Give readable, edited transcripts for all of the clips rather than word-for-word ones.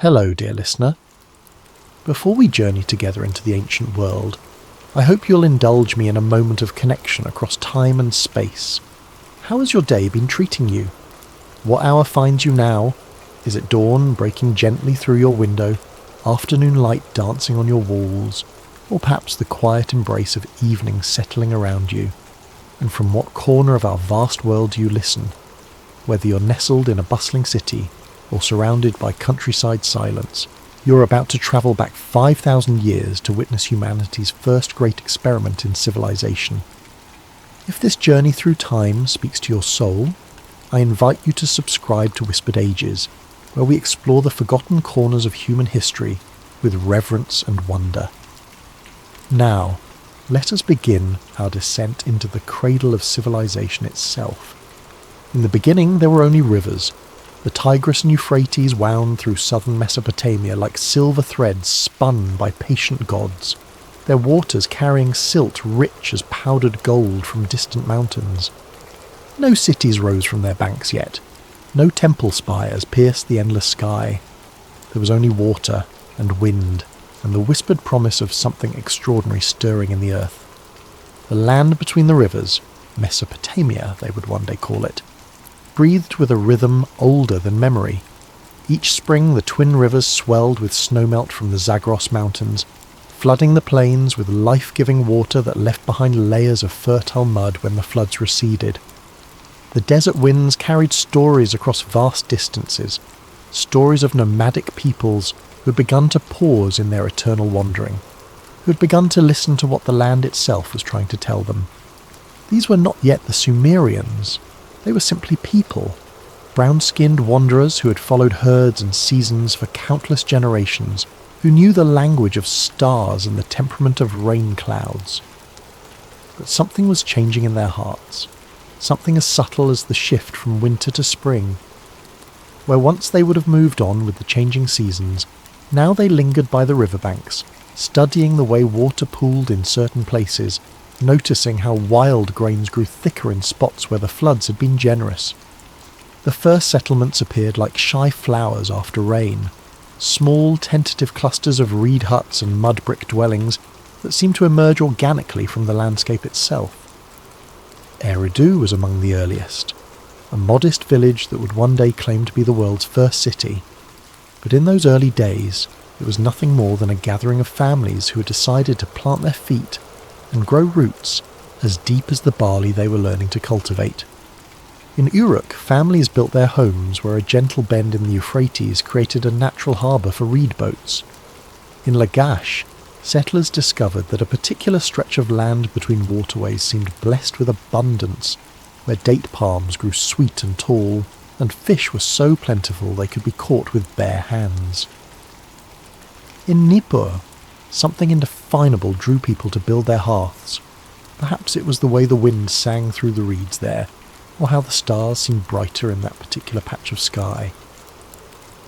Hello, dear listener. Before we journey together into the ancient world, I hope you'll indulge me in a moment of connection across time and space. How has your day been treating you? What hour finds you now? Is it dawn breaking gently through your window, afternoon light dancing on your walls, or perhaps the quiet embrace of evening settling around you? And from what corner of our vast world do you listen? Whether you're nestled in a bustling city or surrounded by countryside silence, you're about to travel back 5,000 years to witness humanity's first great experiment in civilization. If this journey through time speaks to your soul, I invite you to subscribe to Whispered Ages, where we explore the forgotten corners of human history with reverence and wonder. Now, let us begin our descent into the cradle of civilization itself. In the beginning, there were only rivers. The Tigris and Euphrates wound through southern Mesopotamia like silver threads spun by patient gods, their waters carrying silt rich as powdered gold from distant mountains. No cities rose from their banks yet. No temple spires pierced the endless sky. There was only water and wind and the whispered promise of something extraordinary stirring in the earth. The land between the rivers, Mesopotamia they would one day call it, breathed with a rhythm older than memory. Each spring the twin rivers swelled with snowmelt from the Zagros mountains, flooding the plains with life-giving water that left behind layers of fertile mud when the floods receded. The desert winds carried stories across vast distances, stories of nomadic peoples who had begun to pause in their eternal wandering, who had begun to listen to what the land itself was trying to tell them. These were not yet the Sumerians. They were simply people, brown-skinned wanderers who had followed herds and seasons for countless generations, who knew the language of stars and the temperament of rain clouds. But something was changing in their hearts, something as subtle as the shift from winter to spring. Where once they would have moved on with the changing seasons, now they lingered by the riverbanks, studying the way water pooled in certain places, noticing how wild grains grew thicker in spots where the floods had been generous. The first settlements appeared like shy flowers after rain, small tentative clusters of reed huts and mud brick dwellings that seemed to emerge organically from the landscape itself. Eridu was among the earliest, a modest village that would one day claim to be the world's first city. But in those early days, it was nothing more than a gathering of families who had decided to plant their feet and grow roots as deep as the barley they were learning to cultivate. In Uruk, families built their homes where a gentle bend in the Euphrates created a natural harbour for reed boats. In Lagash, settlers discovered that a particular stretch of land between waterways seemed blessed with abundance, where date palms grew sweet and tall, and fish were so plentiful they could be caught with bare hands. In Nippur, something indefinable drew people to build their hearths. Perhaps it was the way the wind sang through the reeds there, or how the stars seemed brighter in that particular patch of sky.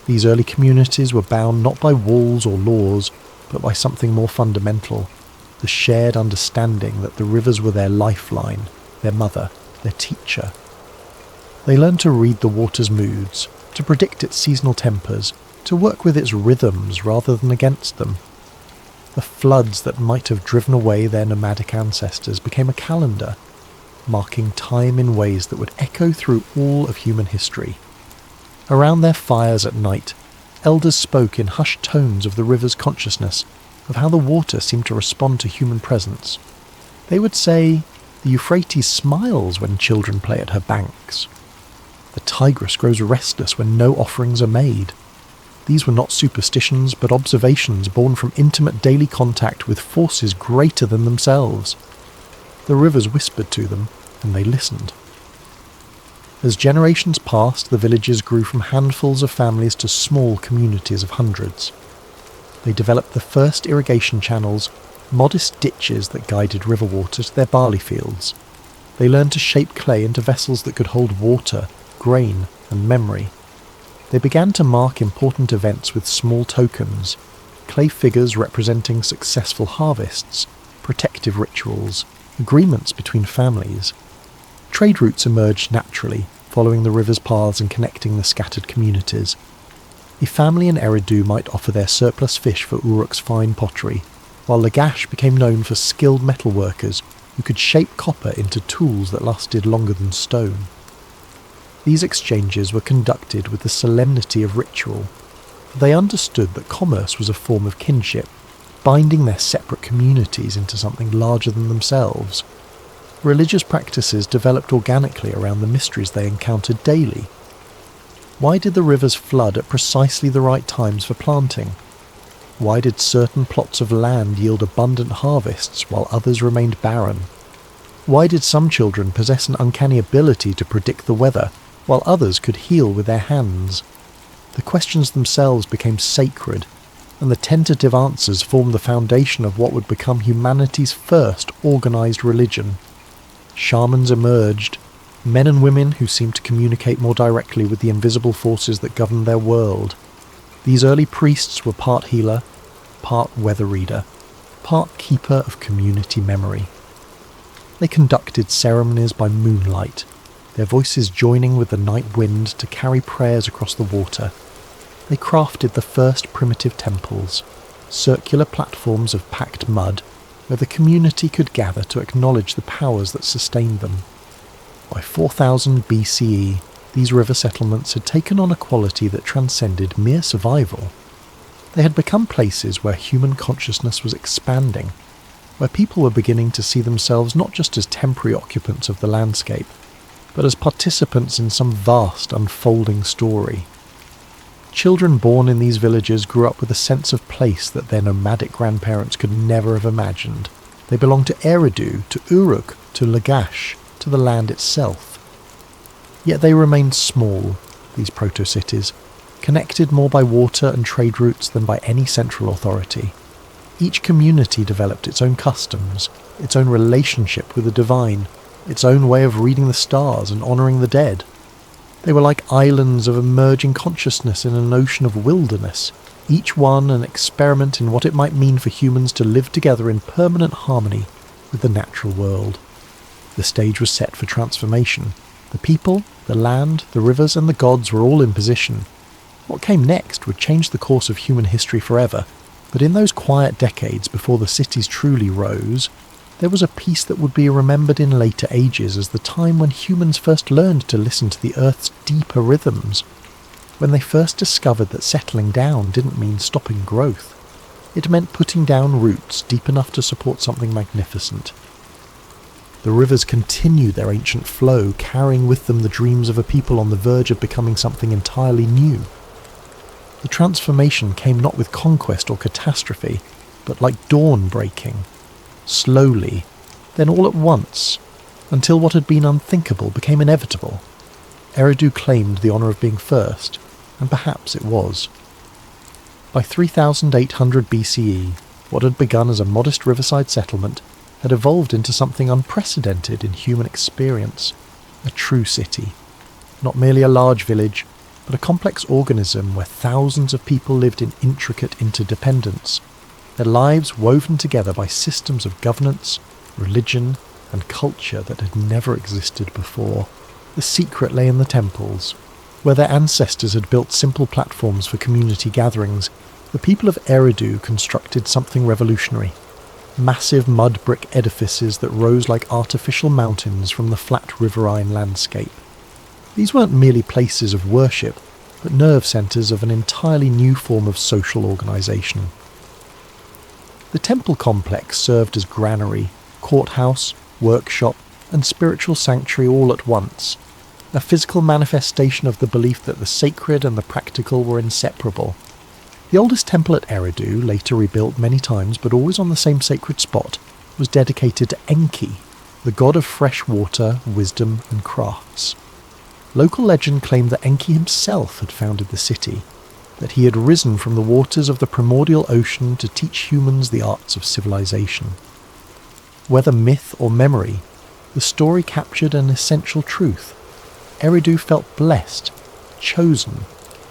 These early communities were bound not by walls or laws, but by something more fundamental, the shared understanding that the rivers were their lifeline, their mother, their teacher. They learned to read the water's moods, to predict its seasonal tempers, to work with its rhythms rather than against them. The floods that might have driven away their nomadic ancestors became a calendar, marking time in ways that would echo through all of human history. Around their fires at night, elders spoke in hushed tones of the river's consciousness, of how the water seemed to respond to human presence. They would say, "The Euphrates smiles when children play at her banks. The Tigris grows restless when no offerings are made." These were not superstitions, but observations born from intimate daily contact with forces greater than themselves. The rivers whispered to them, and they listened. As generations passed, the villages grew from handfuls of families to small communities of hundreds. They developed the first irrigation channels, modest ditches that guided river water to their barley fields. They learned to shape clay into vessels that could hold water, grain, and memory. They began to mark important events with small tokens, clay figures representing successful harvests, protective rituals, agreements between families. Trade routes emerged naturally, following the river's paths and connecting the scattered communities. A family in Eridu might offer their surplus fish for Uruk's fine pottery, while Lagash became known for skilled metalworkers who could shape copper into tools that lasted longer than stone. These exchanges were conducted with the solemnity of ritual. They understood that commerce was a form of kinship, binding their separate communities into something larger than themselves. Religious practices developed organically around the mysteries they encountered daily. Why did the rivers flood at precisely the right times for planting? Why did certain plots of land yield abundant harvests while others remained barren? Why did some children possess an uncanny ability to predict the weather, while others could heal with their hands? The questions themselves became sacred, and the tentative answers formed the foundation of what would become humanity's first organised religion. Shamans emerged, men and women who seemed to communicate more directly with the invisible forces that governed their world. These early priests were part healer, part weather reader, part keeper of community memory. They conducted ceremonies by moonlight, their voices joining with the night wind to carry prayers across the water. They crafted the first primitive temples, circular platforms of packed mud where the community could gather to acknowledge the powers that sustained them. By 4000 BCE, these river settlements had taken on a quality that transcended mere survival. They had become places where human consciousness was expanding, where people were beginning to see themselves not just as temporary occupants of the landscape, but as participants in some vast unfolding story. Children born in these villages grew up with a sense of place that their nomadic grandparents could never have imagined. They belonged to Eridu, to Uruk, to Lagash, to the land itself. Yet they remained small, these proto-cities, connected more by water and trade routes than by any central authority. Each community developed its own customs, its own relationship with the divine, its own way of reading the stars and honouring the dead. They were like islands of emerging consciousness in an ocean of wilderness, each one an experiment in what it might mean for humans to live together in permanent harmony with the natural world. The stage was set for transformation. The people, the land, the rivers and the gods were all in position. What came next would change the course of human history forever, but in those quiet decades before the cities truly rose, there was a piece that would be remembered in later ages as the time when humans first learned to listen to the Earth's deeper rhythms, when they first discovered that settling down didn't mean stopping growth. It meant putting down roots deep enough to support something magnificent. The rivers continued their ancient flow, carrying with them the dreams of a people on the verge of becoming something entirely new. The transformation came not with conquest or catastrophe, but like dawn breaking. Slowly, then all at once, until what had been unthinkable became inevitable. Eridu claimed the honour of being first, and perhaps it was. By 3800 BCE, what had begun as a modest riverside settlement had evolved into something unprecedented in human experience, a true city. Not merely a large village, but a complex organism where thousands of people lived in intricate interdependence, their lives woven together by systems of governance, religion, and culture that had never existed before. The secret lay in the temples. Where their ancestors had built simple platforms for community gatherings, the people of Eridu constructed something revolutionary. Massive mud brick edifices that rose like artificial mountains from the flat riverine landscape. These weren't merely places of worship, but nerve centres of an entirely new form of social organisation. The temple complex served as granary, courthouse, workshop, and spiritual sanctuary all at once, a physical manifestation of the belief that the sacred and the practical were inseparable. The oldest temple at Eridu, later rebuilt many times but always on the same sacred spot, was dedicated to Enki, the god of fresh water, wisdom, and crafts. Local legend claimed that Enki himself had founded the city, that he had risen from the waters of the primordial ocean to teach humans the arts of civilization. Whether myth or memory, the story captured an essential truth. Eridu felt blessed, chosen,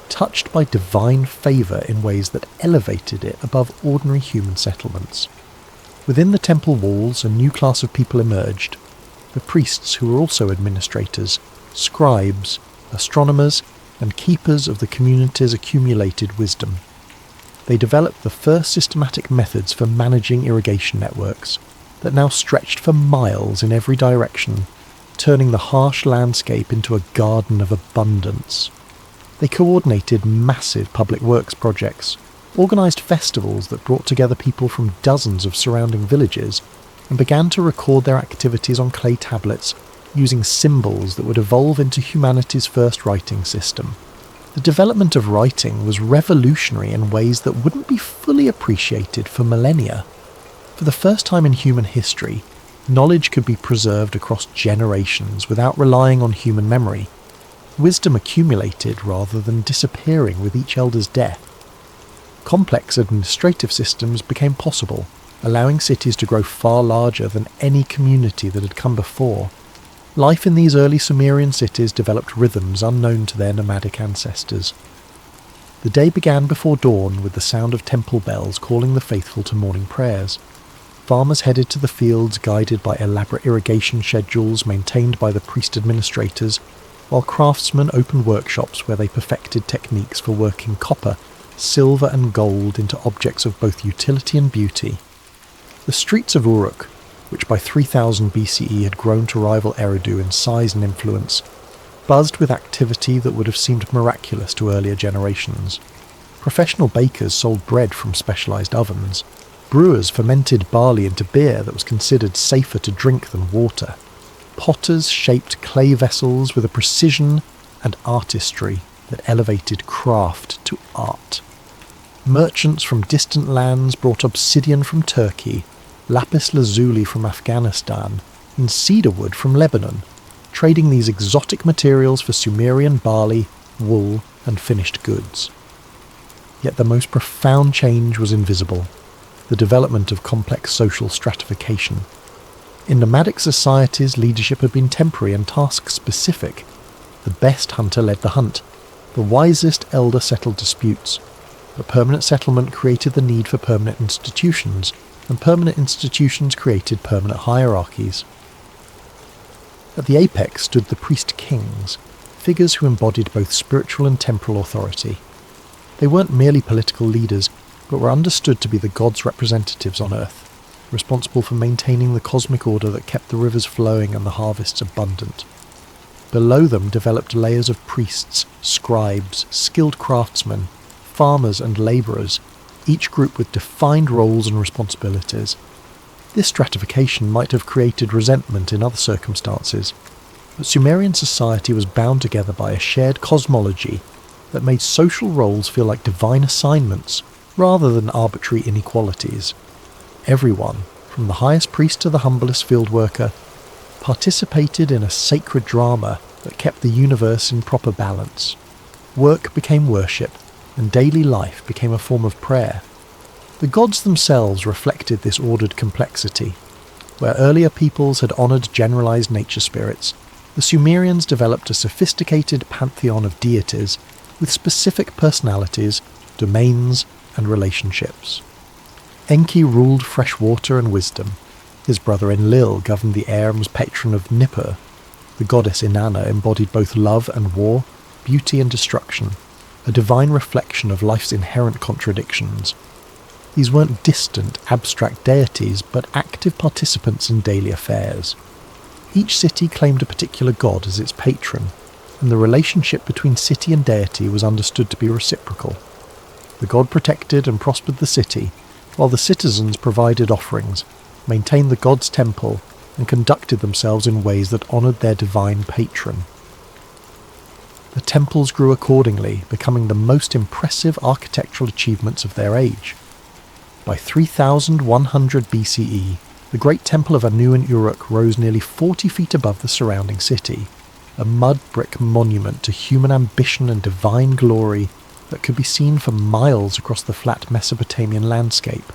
touched by divine favour in ways that elevated it above ordinary human settlements. Within the temple walls, a new class of people emerged, the priests who were also administrators, scribes, astronomers, and keepers of the community's accumulated wisdom. They developed the first systematic methods for managing irrigation networks that now stretched for miles in every direction, turning the harsh landscape into a garden of abundance. They coordinated massive public works projects, organised festivals that brought together people from dozens of surrounding villages, and began to record their activities on clay tablets using symbols that would evolve into humanity's first writing system. The development of writing was revolutionary in ways that wouldn't be fully appreciated for millennia. For the first time in human history, knowledge could be preserved across generations without relying on human memory. Wisdom accumulated rather than disappearing with each elder's death. Complex administrative systems became possible, allowing cities to grow far larger than any community that had come before. Life in these early Sumerian cities developed rhythms unknown to their nomadic ancestors. The day began before dawn with the sound of temple bells calling the faithful to morning prayers. Farmers headed to the fields guided by elaborate irrigation schedules maintained by the priest administrators, while craftsmen opened workshops where they perfected techniques for working copper, silver and gold into objects of both utility and beauty. The streets of Uruk, which by 3000 BCE had grown to rival Eridu in size and influence, buzzed with activity that would have seemed miraculous to earlier generations. Professional bakers sold bread from specialised ovens. Brewers fermented barley into beer that was considered safer to drink than water. Potters shaped clay vessels with a precision and artistry that elevated craft to art. Merchants from distant lands brought obsidian from Turkey, lapis lazuli from Afghanistan, and cedar wood from Lebanon, trading these exotic materials for Sumerian barley, wool, and finished goods. Yet the most profound change was invisible: the development of complex social stratification. In nomadic societies, leadership had been temporary and task-specific. The best hunter led the hunt. The wisest elder settled disputes. But permanent settlement created the need for permanent institutions, and permanent institutions created permanent hierarchies. At the apex stood the priest-kings, figures who embodied both spiritual and temporal authority. They weren't merely political leaders, but were understood to be the gods' representatives on Earth, responsible for maintaining the cosmic order that kept the rivers flowing and the harvests abundant. Below them developed layers of priests, scribes, skilled craftsmen, farmers and labourers, each group with defined roles and responsibilities. This stratification might have created resentment in other circumstances, but Sumerian society was bound together by a shared cosmology that made social roles feel like divine assignments rather than arbitrary inequalities. Everyone, from the highest priest to the humblest field worker, participated in a sacred drama that kept the universe in proper balance. Work became worship, and daily life became a form of prayer. The gods themselves reflected this ordered complexity. Where earlier peoples had honoured generalised nature spirits, the Sumerians developed a sophisticated pantheon of deities with specific personalities, domains, and relationships. Enki ruled fresh water and wisdom. His brother Enlil governed the air and was patron of Nippur. The goddess Inanna embodied both love and war, beauty and destruction, a divine reflection of life's inherent contradictions. These weren't distant, abstract deities, but active participants in daily affairs. Each city claimed a particular god as its patron, and the relationship between city and deity was understood to be reciprocal. The god protected and prospered the city, while the citizens provided offerings, maintained the god's temple, and conducted themselves in ways that honoured their divine patron. The temples grew accordingly, becoming the most impressive architectural achievements of their age. By 3100 BCE, the Great Temple of Anu in Uruk rose nearly 40 feet above the surrounding city, a mud-brick monument to human ambition and divine glory that could be seen for miles across the flat Mesopotamian landscape.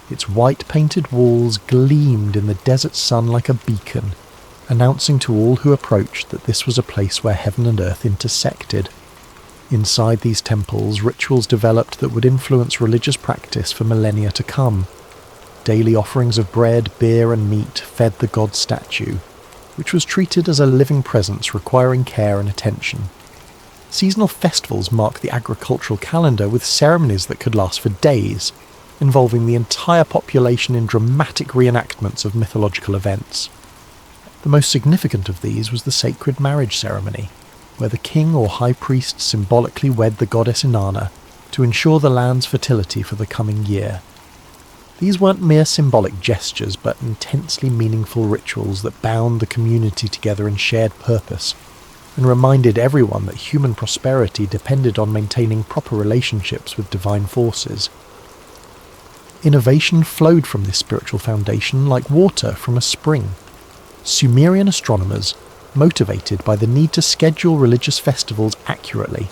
Its white-painted walls gleamed in the desert sun like a beacon, announcing to all who approached that this was a place where heaven and earth intersected. Inside these temples, rituals developed that would influence religious practice for millennia to come. Daily offerings of bread, beer and meat fed the god statue, which was treated as a living presence requiring care and attention. Seasonal festivals mark the agricultural calendar with ceremonies that could last for days, involving the entire population in dramatic reenactments of mythological events. The most significant of these was the sacred marriage ceremony, where the king or high priest symbolically wed the goddess Inanna to ensure the land's fertility for the coming year. These weren't mere symbolic gestures, but intensely meaningful rituals that bound the community together in shared purpose, and reminded everyone that human prosperity depended on maintaining proper relationships with divine forces. Innovation flowed from this spiritual foundation like water from a spring. Sumerian astronomers, motivated by the need to schedule religious festivals accurately,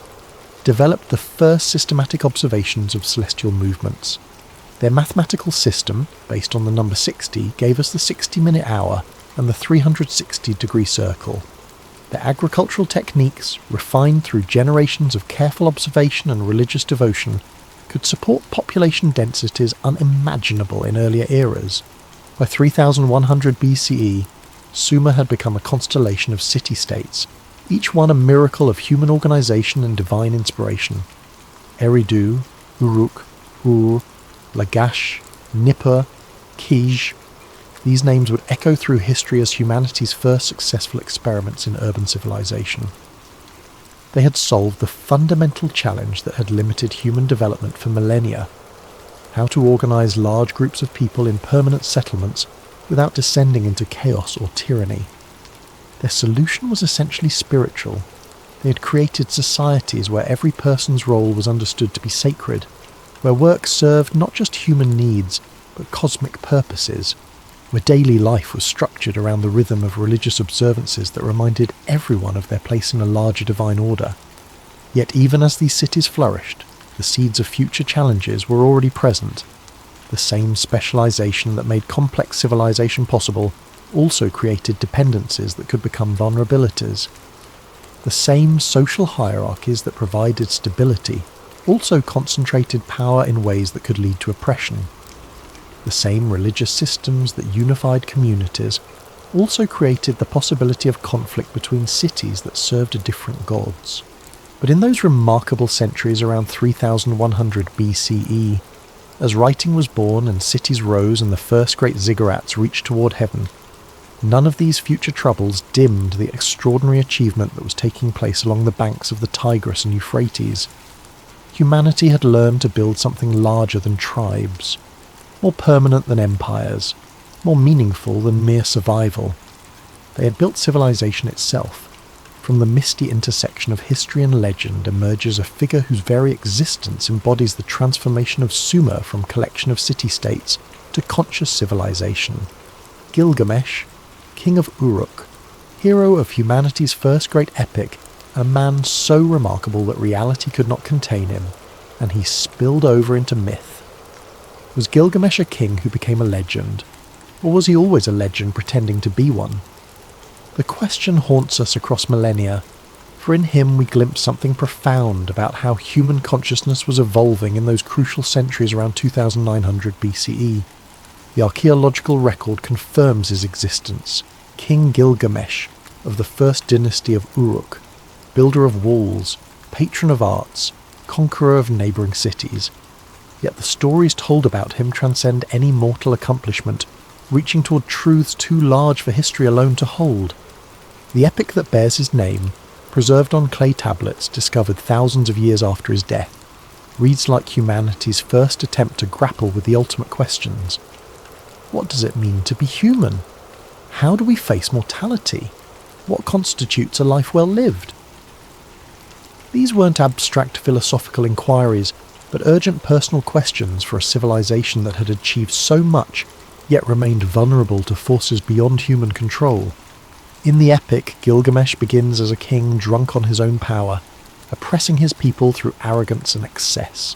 developed the first systematic observations of celestial movements. Their mathematical system, based on the number 60, gave us the 60-minute hour and the 360-degree circle. Their agricultural techniques, refined through generations of careful observation and religious devotion, could support population densities unimaginable in earlier eras. By 3100 BCE, Sumer had become a constellation of city-states, each one a miracle of human organization and divine inspiration. Eridu, Uruk, Ur, Lagash, Nippur, Kij. These names would echo through history as humanity's first successful experiments in urban civilization. They had solved the fundamental challenge that had limited human development for millennia: how to organize large groups of people in permanent settlements without descending into chaos or tyranny. Their solution was essentially spiritual. They had created societies where every person's role was understood to be sacred, where work served not just human needs, but cosmic purposes, where daily life was structured around the rhythm of religious observances that reminded everyone of their place in a larger divine order. Yet even as these cities flourished, the seeds of future challenges were already present. The same specialization that made complex civilization possible also created dependencies that could become vulnerabilities. The same social hierarchies that provided stability also concentrated power in ways that could lead to oppression. The same religious systems that unified communities also created the possibility of conflict between cities that served different gods. But in those remarkable centuries around 3100 BCE, as writing was born and cities rose and the first great ziggurats reached toward heaven, none of these future troubles dimmed the extraordinary achievement that was taking place along the banks of the Tigris and Euphrates. Humanity had learned to build something larger than tribes, more permanent than empires, more meaningful than mere survival. They had built civilization itself. From the misty intersection of history and legend emerges a figure whose very existence embodies the transformation of Sumer from collection of city-states to conscious civilization. Gilgamesh, king of Uruk, hero of humanity's first great epic, a man so remarkable that reality could not contain him, and he spilled over into myth. Was Gilgamesh a king who became a legend, or was he always a legend pretending to be one? The question haunts us across millennia, for in him we glimpse something profound about how human consciousness was evolving in those crucial centuries around 2900 BCE. The archaeological record confirms his existence. King Gilgamesh, of the first dynasty of Uruk, builder of walls, patron of arts, conqueror of neighbouring cities. Yet the stories told about him transcend any mortal accomplishment, reaching toward truths too large for history alone to hold. The epic that bears his name, preserved on clay tablets discovered thousands of years after his death, reads like humanity's first attempt to grapple with the ultimate questions. What does it mean to be human? How do we face mortality? What constitutes a life well lived? These weren't abstract philosophical inquiries, but urgent personal questions for a civilization that had achieved so much, yet remained vulnerable to forces beyond human control. In the epic, Gilgamesh begins as a king drunk on his own power, oppressing his people through arrogance and excess.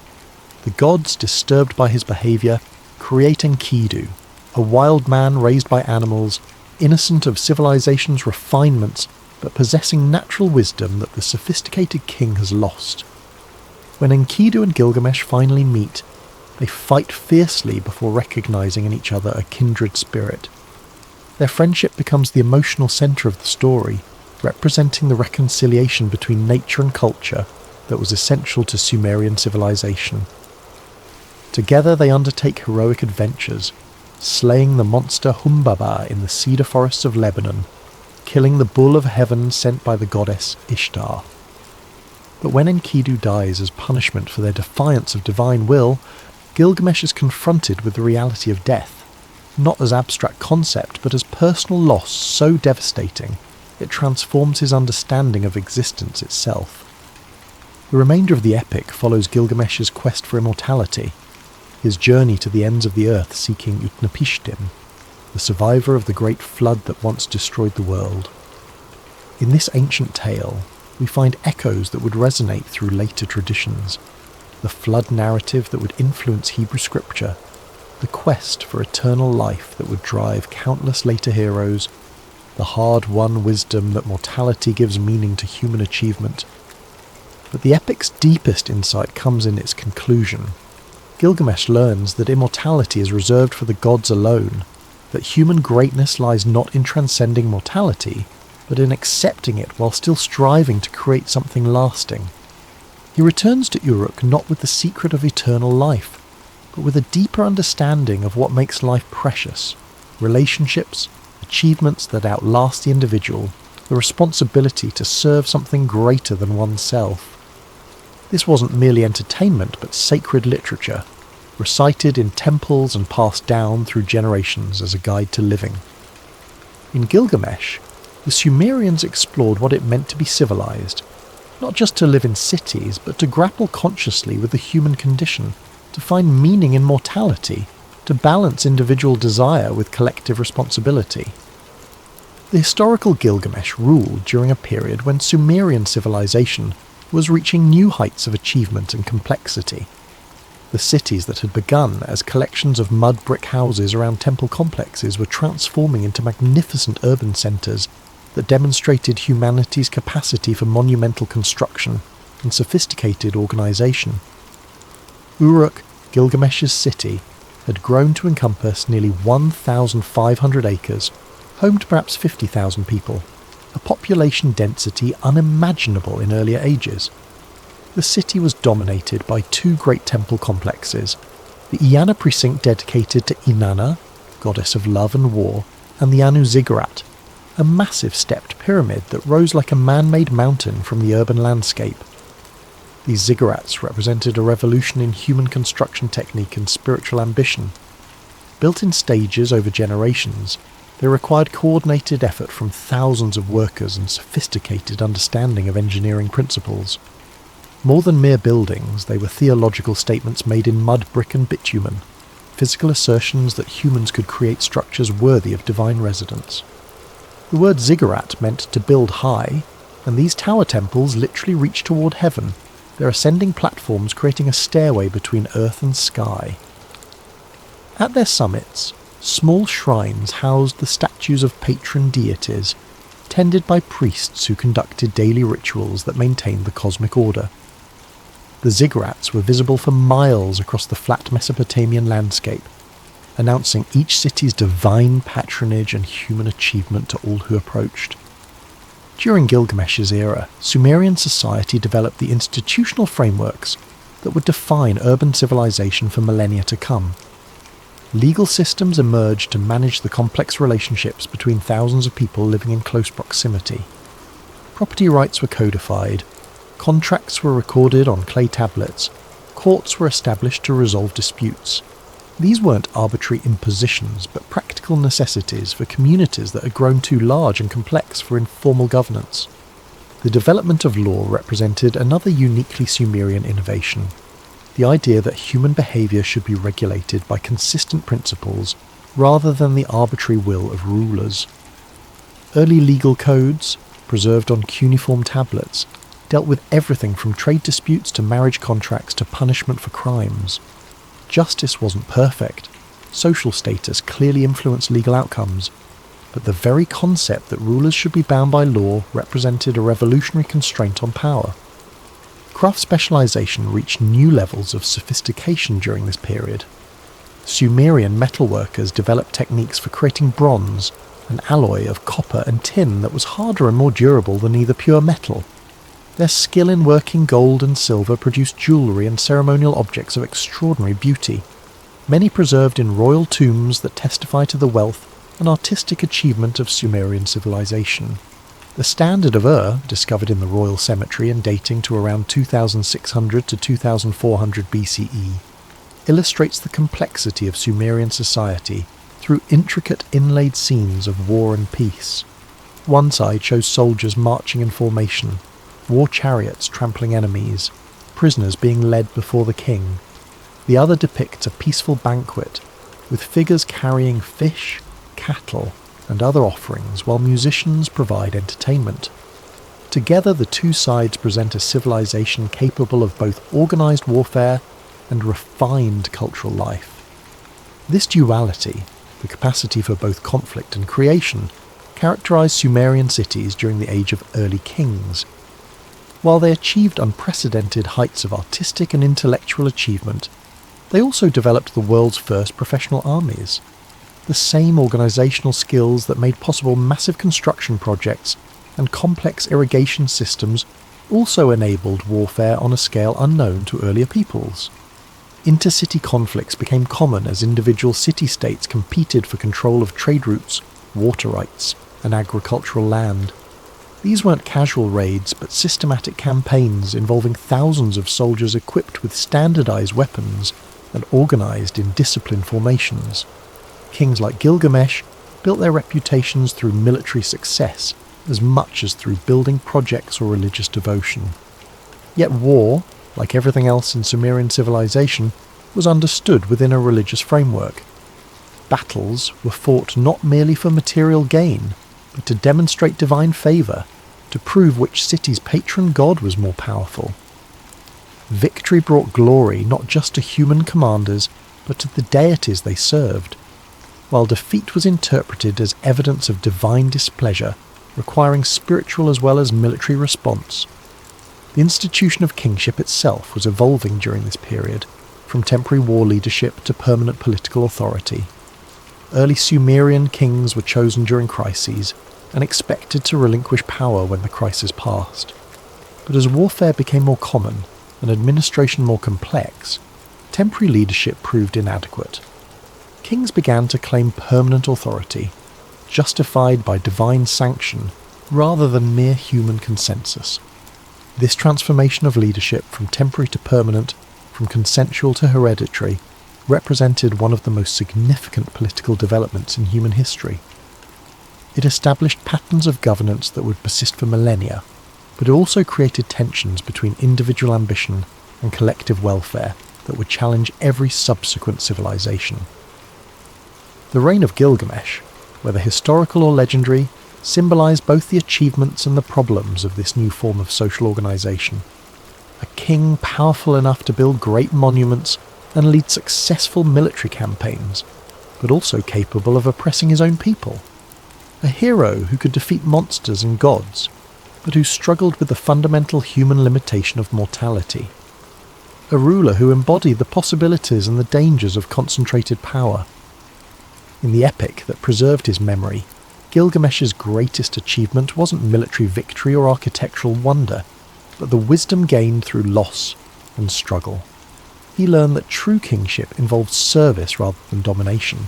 The gods, disturbed by his behaviour, create Enkidu, a wild man raised by animals, innocent of civilization's refinements, but possessing natural wisdom that the sophisticated king has lost. When Enkidu and Gilgamesh finally meet, they fight fiercely before recognizing in each other a kindred spirit. Their friendship becomes the emotional centre of the story, representing the reconciliation between nature and culture that was essential to Sumerian civilization. Together they undertake heroic adventures, slaying the monster Humbaba in the cedar forests of Lebanon, killing the bull of heaven sent by the goddess Ishtar. But when Enkidu dies as punishment for their defiance of divine will, Gilgamesh is confronted with the reality of death, not as abstract concept but as personal loss so devastating it transforms his understanding of existence itself. The remainder of the epic follows Gilgamesh's quest for immortality, his journey to the ends of the earth seeking Utnapishtim, the survivor of the great flood that once destroyed the world. In this ancient tale, we find echoes that would resonate through later traditions, the flood narrative that would influence Hebrew scripture, the quest for eternal life that would drive countless later heroes, the hard-won wisdom that mortality gives meaning to human achievement. But the epic's deepest insight comes in its conclusion. Gilgamesh learns that immortality is reserved for the gods alone, that human greatness lies not in transcending mortality, but in accepting it while still striving to create something lasting. He returns to Uruk not with the secret of eternal life, but with a deeper understanding of what makes life precious, relationships, achievements that outlast the individual, the responsibility to serve something greater than oneself. This wasn't merely entertainment, but sacred literature, recited in temples and passed down through generations as a guide to living. In Gilgamesh, the Sumerians explored what it meant to be civilized, not just to live in cities, but to grapple consciously with the human condition, to find meaning in mortality, to balance individual desire with collective responsibility. The historical Gilgamesh ruled during a period when Sumerian civilization was reaching new heights of achievement and complexity. The cities that had begun as collections of mud brick houses around temple complexes were transforming into magnificent urban centres that demonstrated humanity's capacity for monumental construction and sophisticated organisation. Uruk, Gilgamesh's city, had grown to encompass nearly 1,500 acres, home to perhaps 50,000 people, a population density unimaginable in earlier ages. The city was dominated by two great temple complexes, the Eanna precinct dedicated to Inanna, goddess of love and war, and the Anu Ziggurat, a massive stepped pyramid that rose like a man-made mountain from the urban landscape. These ziggurats represented a revolution in human construction technique and spiritual ambition. Built in stages over generations, they required coordinated effort from thousands of workers and sophisticated understanding of engineering principles. More than mere buildings, they were theological statements made in mud, brick and bitumen, physical assertions that humans could create structures worthy of divine residence. The word ziggurat meant to build high, and these tower temples literally reach toward heaven, their ascending platforms creating a stairway between earth and sky. At their summits, small shrines housed the statues of patron deities, tended by priests who conducted daily rituals that maintained the cosmic order. The ziggurats were visible for miles across the flat Mesopotamian landscape, announcing each city's divine patronage and human achievement to all who approached. During Gilgamesh's era, Sumerian society developed the institutional frameworks that would define urban civilization for millennia to come. Legal systems emerged to manage the complex relationships between thousands of people living in close proximity. Property rights were codified, contracts were recorded on clay tablets, courts were established to resolve disputes. These weren't arbitrary impositions, but practical necessities for communities that had grown too large and complex for informal governance. The development of law represented another uniquely Sumerian innovation, the idea that human behaviour should be regulated by consistent principles rather than the arbitrary will of rulers. Early legal codes, preserved on cuneiform tablets, dealt with everything from trade disputes to marriage contracts to punishment for crimes. Justice wasn't perfect, social status clearly influenced legal outcomes, but the very concept that rulers should be bound by law represented a revolutionary constraint on power. Craft specialization reached new levels of sophistication during this period. Sumerian metalworkers developed techniques for creating bronze, an alloy of copper and tin that was harder and more durable than either pure metal. Their skill in working gold and silver produced jewellery and ceremonial objects of extraordinary beauty, many preserved in royal tombs that testify to the wealth and artistic achievement of Sumerian civilization. The Standard of Ur, discovered in the royal cemetery and dating to around 2600 to 2400 BCE, illustrates the complexity of Sumerian society through intricate inlaid scenes of war and peace. One side shows soldiers marching in formation, war chariots trampling enemies, prisoners being led before the king. The other depicts a peaceful banquet, with figures carrying fish, cattle, and other offerings while musicians provide entertainment. Together the two sides present a civilization capable of both organised warfare and refined cultural life. This duality, the capacity for both conflict and creation, characterised Sumerian cities during the age of early kings. While they achieved unprecedented heights of artistic and intellectual achievement, they also developed the world's first professional armies. The same organisational skills that made possible massive construction projects and complex irrigation systems also enabled warfare on a scale unknown to earlier peoples. Intercity conflicts became common as individual city-states competed for control of trade routes, water rights, and agricultural land. These weren't casual raids, but systematic campaigns involving thousands of soldiers equipped with standardised weapons and organised in disciplined formations. Kings like Gilgamesh built their reputations through military success as much as through building projects or religious devotion. Yet war, like everything else in Sumerian civilization, was understood within a religious framework. Battles were fought not merely for material gain, but to demonstrate divine favour, to prove which city's patron god was more powerful. Victory brought glory not just to human commanders, but to the deities they served, while defeat was interpreted as evidence of divine displeasure, requiring spiritual as well as military response. The institution of kingship itself was evolving during this period, from temporary war leadership to permanent political authority. Early Sumerian kings were chosen during crises and expected to relinquish power when the crisis passed. But as warfare became more common and administration more complex, temporary leadership proved inadequate. Kings began to claim permanent authority, justified by divine sanction rather than mere human consensus. This transformation of leadership from temporary to permanent, from consensual to hereditary, represented one of the most significant political developments in human history. It established patterns of governance that would persist for millennia, but it also created tensions between individual ambition and collective welfare that would challenge every subsequent civilization. The reign of Gilgamesh, whether historical or legendary, symbolised both the achievements and the problems of this new form of social organisation. A king powerful enough to build great monuments and lead successful military campaigns, but also capable of oppressing his own people. A hero who could defeat monsters and gods, but who struggled with the fundamental human limitation of mortality. A ruler who embodied the possibilities and the dangers of concentrated power. In the epic that preserved his memory, Gilgamesh's greatest achievement wasn't military victory or architectural wonder, but the wisdom gained through loss and struggle. He learned that true kingship involved service rather than domination,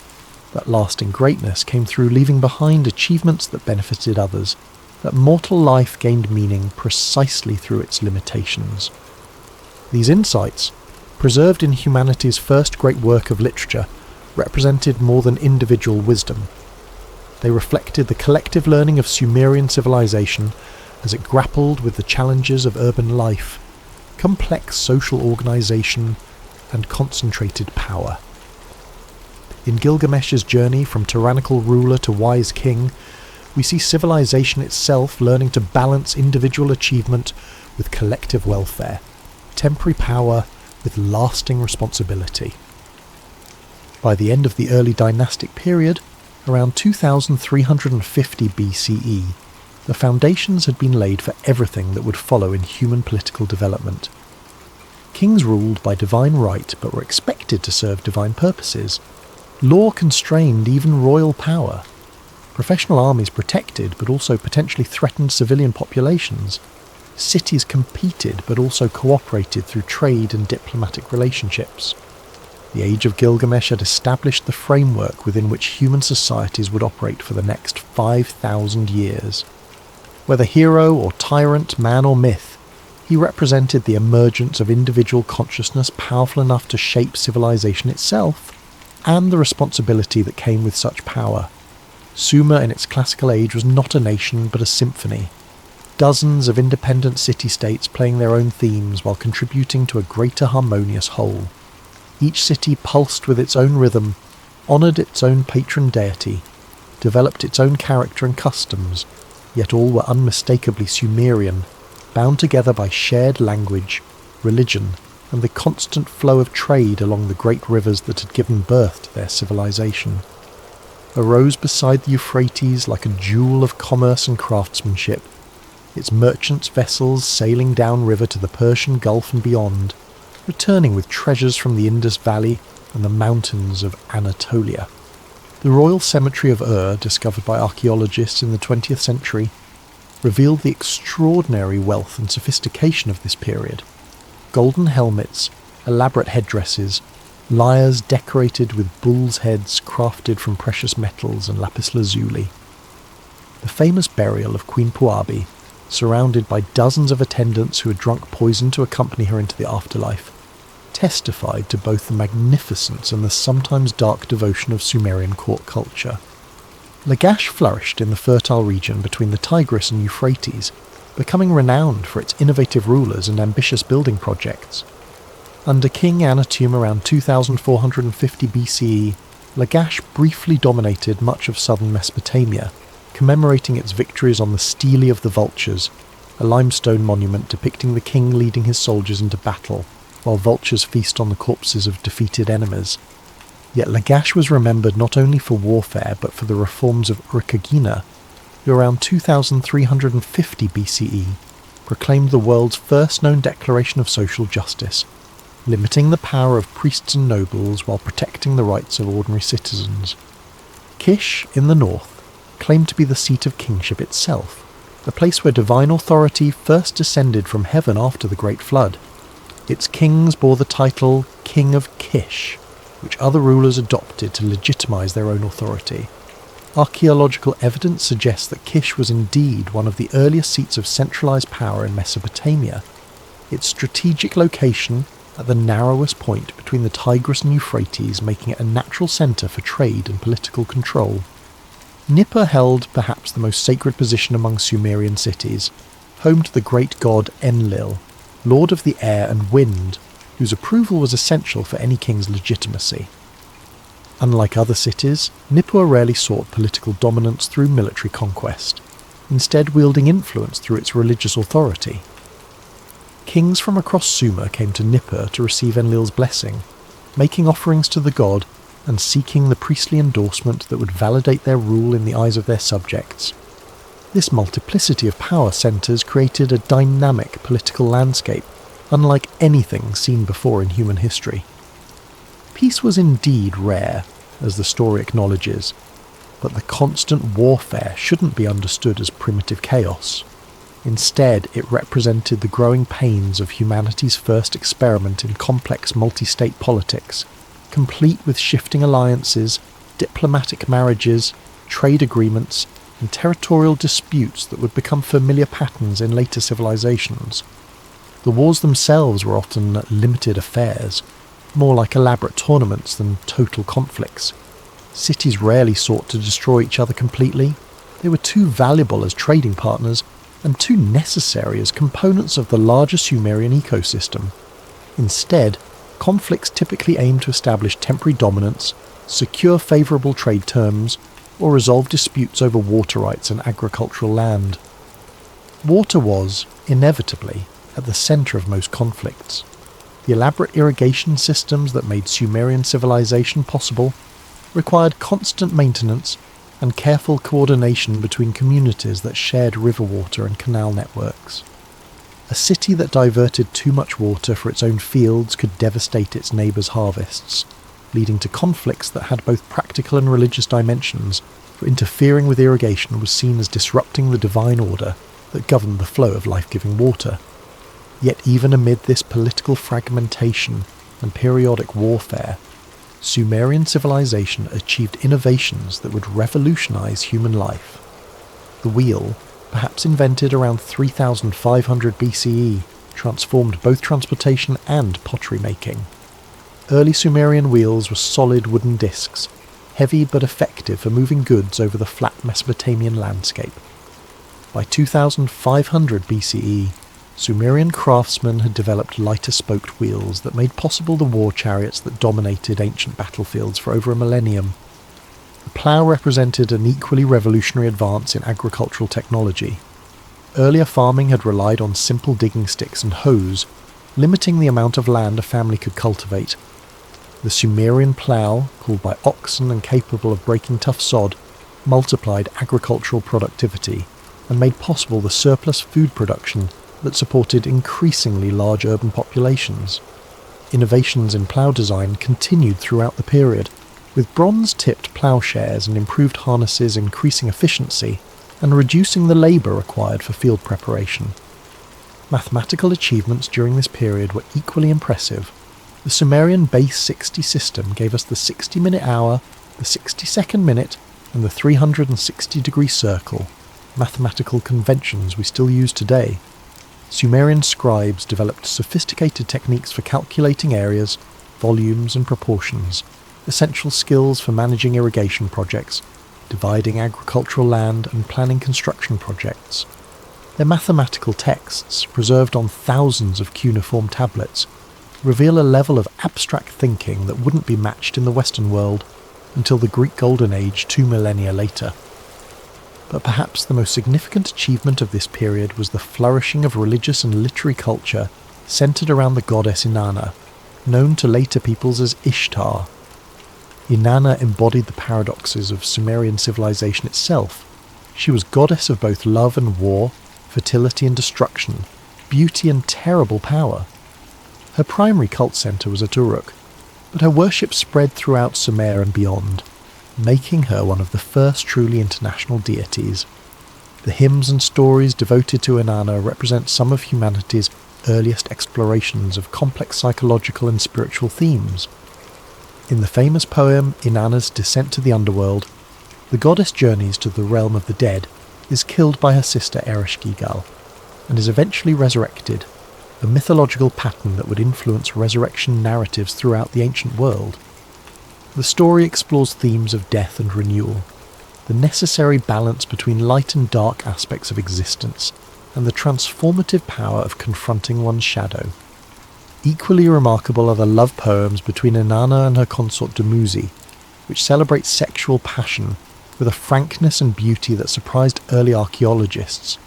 that lasting greatness came through leaving behind achievements that benefited others, that mortal life gained meaning precisely through its limitations. These insights, preserved in humanity's first great work of literature, represented more than individual wisdom. They reflected the collective learning of Sumerian civilization as it grappled with the challenges of urban life, complex social organization, and concentrated power. In Gilgamesh's journey from tyrannical ruler to wise king, we see civilization itself learning to balance individual achievement with collective welfare, temporary power with lasting responsibility. By the end of the early dynastic period, around 2350 BCE, the foundations had been laid for everything that would follow in human political development. Kings ruled by divine right but were expected to serve divine purposes. Law constrained even royal power. Professional armies protected but also potentially threatened civilian populations. Cities competed but also cooperated through trade and diplomatic relationships. The Age of Gilgamesh had established the framework within which human societies would operate for the next 5,000 years. Whether hero or tyrant, man or myth, he represented the emergence of individual consciousness powerful enough to shape civilization itself, and the responsibility that came with such power. Sumer in its classical age was not a nation but a symphony. Dozens of independent city-states playing their own themes while contributing to a greater harmonious whole. Each city pulsed with its own rhythm, honoured its own patron deity, developed its own character and customs, yet all were unmistakably Sumerian, bound together by shared language, religion, and the constant flow of trade along the great rivers that had given birth to their civilization. Arose beside the Euphrates like a jewel of commerce and craftsmanship, its merchants' vessels sailing downriver to the Persian Gulf and beyond, returning with treasures from the Indus Valley and the mountains of Anatolia. The royal cemetery of Ur, discovered by archaeologists in the 20th century, revealed the extraordinary wealth and sophistication of this period. Golden helmets, elaborate headdresses, lyres decorated with bulls' heads crafted from precious metals and lapis lazuli. The famous burial of Queen Puabi, surrounded by dozens of attendants who had drunk poison to accompany her into the afterlife, testified to both the magnificence and the sometimes dark devotion of Sumerian court culture. Lagash flourished in the fertile region between the Tigris and Euphrates, becoming renowned for its innovative rulers and ambitious building projects. Under King Anatum around 2450 BCE, Lagash briefly dominated much of southern Mesopotamia, commemorating its victories on the Stele of the Vultures, a limestone monument depicting the king leading his soldiers into battle, while vultures feast on the corpses of defeated enemies. Yet Lagash was remembered not only for warfare but for the reforms of Urukagina, who around 2350 BCE proclaimed the world's first known declaration of social justice, limiting the power of priests and nobles while protecting the rights of ordinary citizens. Kish, in the north, claimed to be the seat of kingship itself, the place where divine authority first descended from heaven after the Great Flood. Its kings bore the title King of Kish, which other rulers adopted to legitimize their own authority. Archaeological evidence suggests that Kish was indeed one of the earliest seats of centralized power in Mesopotamia. Its strategic location at the narrowest point between the Tigris and Euphrates making it a natural centre for trade and political control. Nippur held perhaps the most sacred position among Sumerian cities, home to the great god Enlil, lord of the air and wind, whose approval was essential for any king's legitimacy. Unlike other cities, Nippur rarely sought political dominance through military conquest, instead wielding influence through its religious authority. Kings from across Sumer came to Nippur to receive Enlil's blessing, making offerings to the god and seeking the priestly endorsement that would validate their rule in the eyes of their subjects. This multiplicity of power centres created a dynamic political landscape, unlike anything seen before in human history. Peace was indeed rare, as the story acknowledges, but the constant warfare shouldn't be understood as primitive chaos. Instead, it represented the growing pains of humanity's first experiment in complex multi-state politics, complete with shifting alliances, diplomatic marriages, trade agreements, and territorial disputes that would become familiar patterns in later civilizations. The wars themselves were often limited affairs, more like elaborate tournaments than total conflicts. Cities rarely sought to destroy each other completely. They were too valuable as trading partners and too necessary as components of the larger Sumerian ecosystem. Instead, conflicts typically aimed to establish temporary dominance, secure favourable trade terms, or resolve disputes over water rights and agricultural land. Water was, inevitably, at the centre of most conflicts. The elaborate irrigation systems that made Sumerian civilization possible required constant maintenance and careful coordination between communities that shared river water and canal networks. A city that diverted too much water for its own fields could devastate its neighbours' harvests, leading to conflicts that had both practical and religious dimensions, for interfering with irrigation was seen as disrupting the divine order that governed the flow of life-giving water. Yet even amid this political fragmentation and periodic warfare, Sumerian civilization achieved innovations that would revolutionize human life. The wheel, perhaps invented around 3500 BCE, transformed both transportation and pottery making. Early Sumerian wheels were solid wooden discs, heavy but effective for moving goods over the flat Mesopotamian landscape. By 2500 BCE, Sumerian craftsmen had developed lighter spoked wheels that made possible the war chariots that dominated ancient battlefields for over a millennium. The plough represented an equally revolutionary advance in agricultural technology. Earlier farming had relied on simple digging sticks and hoes, limiting the amount of land a family could cultivate. The Sumerian plough, called by oxen and capable of breaking tough sod, multiplied agricultural productivity and made possible the surplus food production that supported increasingly large urban populations. Innovations in plough design continued throughout the period, with bronze-tipped ploughshares and improved harnesses increasing efficiency and reducing the labour required for field preparation. Mathematical achievements during this period were equally impressive. The Sumerian base 60 system gave us the 60-minute hour, the 60-second minute, and the 360-degree circle, mathematical conventions we still use today. Sumerian scribes developed sophisticated techniques for calculating areas, volumes, and proportions, essential skills for managing irrigation projects, dividing agricultural land, and planning construction projects. Their mathematical texts, preserved on thousands of cuneiform tablets, reveal a level of abstract thinking that wouldn't be matched in the Western world until the Greek Golden Age 2 millennia later. But perhaps the most significant achievement of this period was the flourishing of religious and literary culture centered around the goddess Inanna, known to later peoples as Ishtar. Inanna embodied the paradoxes of Sumerian civilization itself. She was goddess of both love and war, fertility and destruction, beauty and terrible power. Her primary cult centre was at Uruk, but her worship spread throughout Sumer and beyond, making her one of the first truly international deities. The hymns and stories devoted to Inanna represent some of humanity's earliest explorations of complex psychological and spiritual themes. In the famous poem Inanna's Descent to the Underworld, the goddess journeys to the realm of the dead, is killed by her sister Ereshkigal, and is eventually resurrected, a mythological pattern that would influence resurrection narratives throughout the ancient world. The story explores themes of death and renewal, the necessary balance between light and dark aspects of existence, and the transformative power of confronting one's shadow. Equally remarkable are the love poems between Inanna and her consort Dumuzi, which celebrate sexual passion with a frankness and beauty that surprised early archaeologists.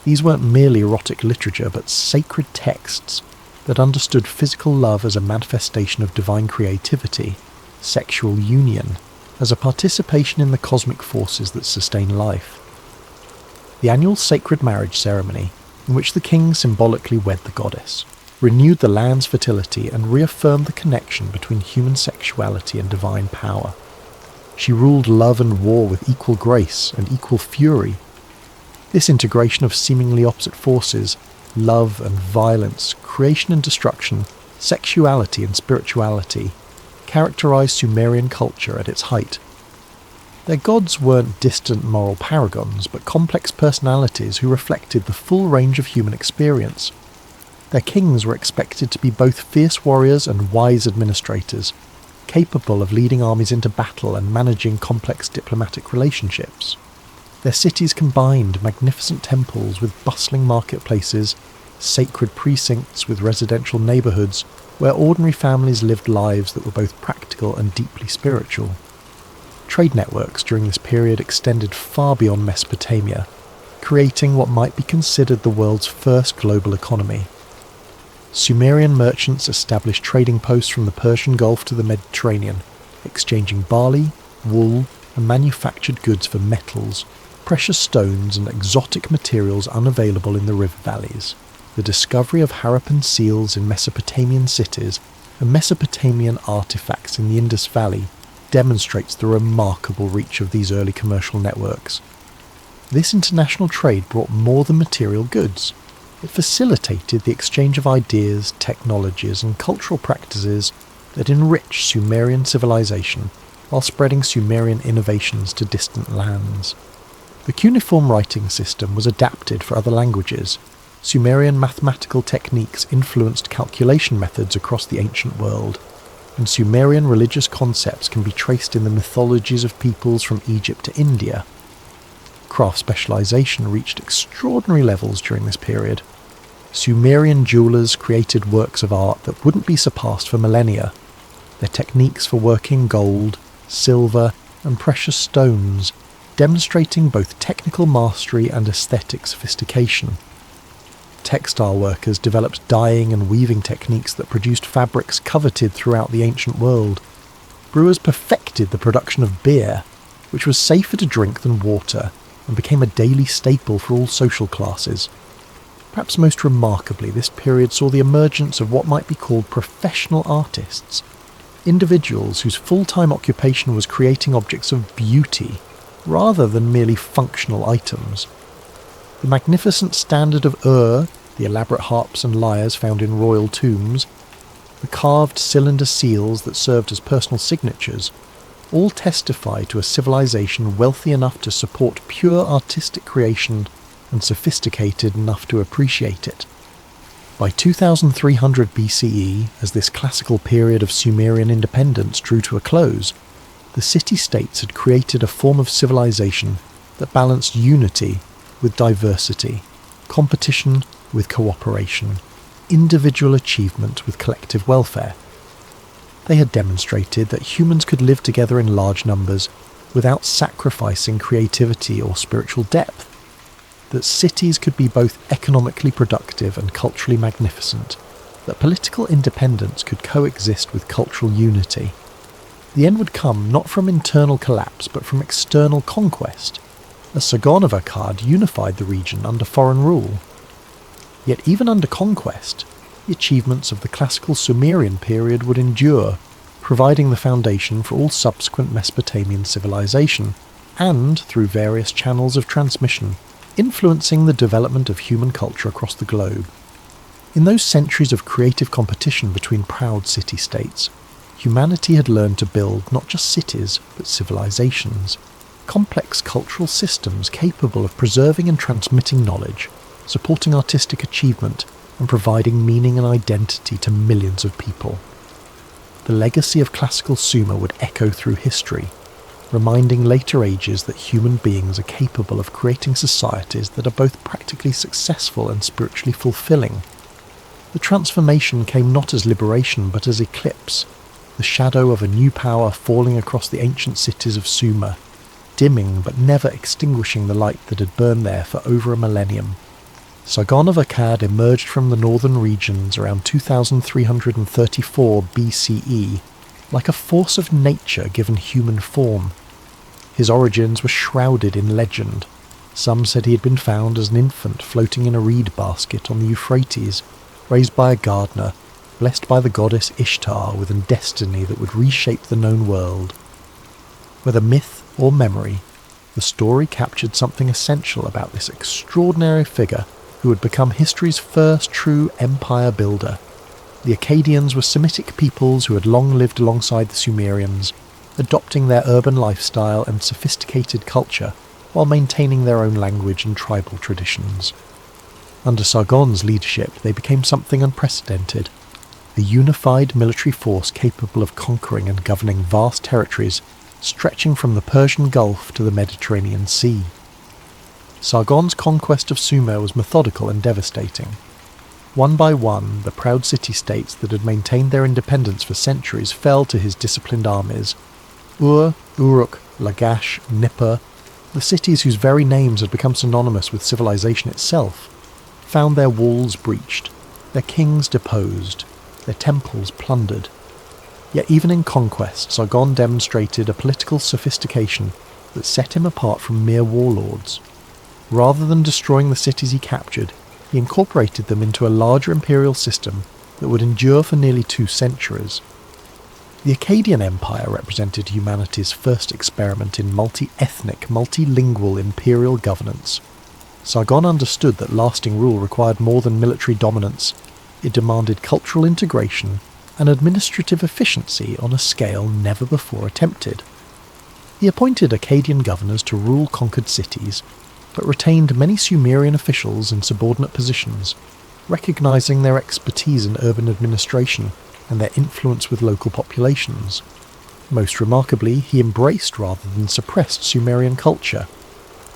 These weren't merely erotic literature, but sacred texts that understood physical love as a manifestation of divine creativity, sexual union as a participation in the cosmic forces that sustain life. The annual sacred marriage ceremony, in which the king symbolically wed the goddess, renewed the land's fertility and reaffirmed the connection between human sexuality and divine power. She ruled love and war with equal grace and equal fury. This integration of seemingly opposite forces, love and violence, creation and destruction, sexuality and spirituality, characterized Sumerian culture at its height. Their gods weren't distant moral paragons, but complex personalities who reflected the full range of human experience. Their kings were expected to be both fierce warriors and wise administrators, capable of leading armies into battle and managing complex diplomatic relationships. Their cities combined magnificent temples with bustling marketplaces, sacred precincts with residential neighbourhoods where ordinary families lived lives that were both practical and deeply spiritual. Trade networks during this period extended far beyond Mesopotamia, creating what might be considered the world's first global economy. Sumerian merchants established trading posts from the Persian Gulf to the Mediterranean, exchanging barley, wool, and manufactured goods for metals, precious stones, and exotic materials unavailable in the river valleys. The discovery of Harappan seals in Mesopotamian cities and Mesopotamian artifacts in the Indus Valley demonstrates the remarkable reach of these early commercial networks. This international trade brought more than material goods. It facilitated the exchange of ideas, technologies, and cultural practices that enriched Sumerian civilization while spreading Sumerian innovations to distant lands. The cuneiform writing system was adapted for other languages. Sumerian mathematical techniques influenced calculation methods across the ancient world, and Sumerian religious concepts can be traced in the mythologies of peoples from Egypt to India. Craft specialization reached extraordinary levels during this period. Sumerian jewelers created works of art that wouldn't be surpassed for millennia. Their techniques for working gold, silver, and precious stones, demonstrating both technical mastery and aesthetic sophistication. Textile workers developed dyeing and weaving techniques that produced fabrics coveted throughout the ancient world. Brewers perfected the production of beer, which was safer to drink than water, and became a daily staple for all social classes. Perhaps most remarkably, this period saw the emergence of what might be called professional artists, individuals whose full-time occupation was creating objects of beauty, rather than merely functional items. The magnificent standard of the elaborate harps and lyres found in royal tombs, the carved cylinder seals that served as personal signatures, all testify to a civilization wealthy enough to support pure artistic creation and sophisticated enough to appreciate it. By 2300 BCE, as this classical period of Sumerian independence drew to a close, the city-states had created a form of civilization that balanced unity with diversity, competition with cooperation, individual achievement with collective welfare. They had demonstrated that humans could live together in large numbers without sacrificing creativity or spiritual depth, that cities could be both economically productive and culturally magnificent, that political independence could coexist with cultural unity. The end would come not from internal collapse but from external conquest, as Sargon of Akkad unified the region under foreign rule. Yet even under conquest, the achievements of the classical Sumerian period would endure, providing the foundation for all subsequent Mesopotamian civilization, and, through various channels of transmission, influencing the development of human culture across the globe. In those centuries of creative competition between proud city-states, humanity had learned to build not just cities, but civilizations, complex cultural systems capable of preserving and transmitting knowledge, supporting artistic achievement, and providing meaning and identity to millions of people. The legacy of classical Sumer would echo through history, reminding later ages that human beings are capable of creating societies that are both practically successful and spiritually fulfilling. The transformation came not as liberation but as eclipse, the shadow of a new power falling across the ancient cities of Sumer, dimming but never extinguishing the light that had burned there for over a millennium. Sargon of Akkad emerged from the northern regions around 2334 BCE like a force of nature given human form. His origins were shrouded in legend. Some said he had been found as an infant floating in a reed basket on the Euphrates, raised by a gardener, blessed by the goddess Ishtar with a destiny that would reshape the known world. Whether myth or memory, the story captured something essential about this extraordinary figure who would become history's first true empire builder. The Akkadians were Semitic peoples who had long lived alongside the Sumerians, adopting their urban lifestyle and sophisticated culture while maintaining their own language and tribal traditions. Under Sargon's leadership, they became something unprecedented, a unified military force capable of conquering and governing vast territories stretching from the Persian Gulf to the Mediterranean Sea. Sargon's conquest of Sumer was methodical and devastating. One by one, the proud city-states that had maintained their independence for centuries fell to his disciplined armies. Ur, Uruk, Lagash, Nippur, the cities whose very names had become synonymous with civilization itself, found their walls breached, their kings deposed, their temples plundered. Yet even in conquest, Sargon demonstrated a political sophistication that set him apart from mere warlords. Rather than destroying the cities he captured, he incorporated them into a larger imperial system that would endure for nearly 2 centuries. The Akkadian Empire represented humanity's first experiment in multi-ethnic, multilingual imperial governance. Sargon understood that lasting rule required more than military dominance. It demanded cultural integration and administrative efficiency on a scale never before attempted. He appointed Akkadian governors to rule conquered cities, but retained many Sumerian officials in subordinate positions, recognizing their expertise in urban administration and their influence with local populations. Most remarkably, he embraced rather than suppressed Sumerian culture.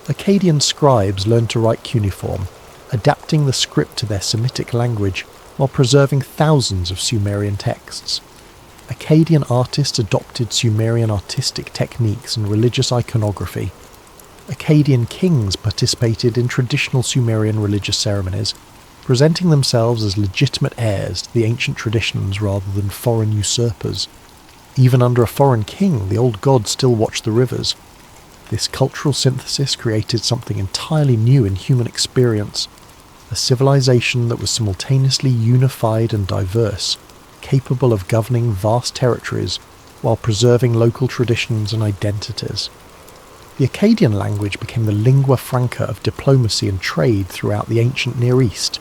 Akkadian scribes learned to write cuneiform, adapting the script to their Semitic language while preserving thousands of Sumerian texts. Akkadian artists adopted Sumerian artistic techniques and religious iconography. Akkadian kings participated in traditional Sumerian religious ceremonies, presenting themselves as legitimate heirs to the ancient traditions rather than foreign usurpers. Even under a foreign king, the old gods still watched the rivers. This cultural synthesis created something entirely new in human experience, a civilization that was simultaneously unified and diverse, capable of governing vast territories while preserving local traditions and identities. The Akkadian language became the lingua franca of diplomacy and trade throughout the ancient Near East.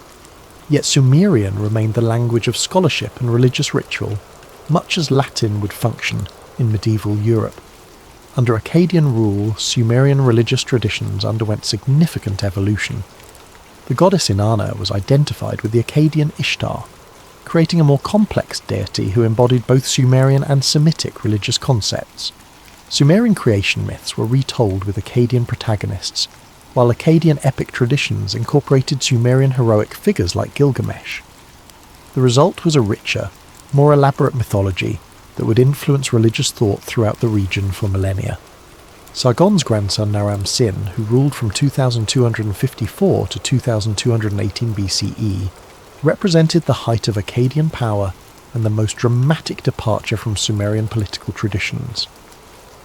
Yet Sumerian remained the language of scholarship and religious ritual, much as Latin would function in medieval Europe. Under Akkadian rule, Sumerian religious traditions underwent significant evolution. The goddess Inanna was identified with the Akkadian Ishtar, creating a more complex deity who embodied both Sumerian and Semitic religious concepts. Sumerian creation myths were retold with Akkadian protagonists, while Akkadian epic traditions incorporated Sumerian heroic figures like Gilgamesh. The result was a richer, more elaborate mythology that would influence religious thought throughout the region for millennia. Sargon's grandson Naram-Sin, who ruled from 2254 to 2218 BCE, represented the height of Akkadian power and the most dramatic departure from Sumerian political traditions.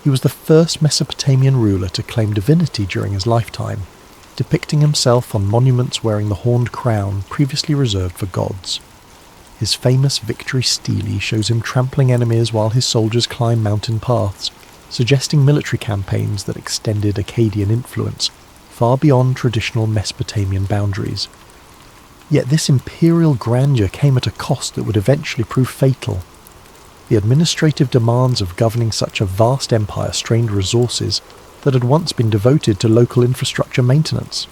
He was the first Mesopotamian ruler to claim divinity during his lifetime, depicting himself on monuments wearing the horned crown previously reserved for gods. His famous victory stele shows him trampling enemies while his soldiers climb mountain paths, suggesting military campaigns that extended Akkadian influence far beyond traditional Mesopotamian boundaries. Yet this imperial grandeur came at a cost that would eventually prove fatal. The administrative demands of governing such a vast empire strained resources that had once been devoted to local infrastructure maintenance.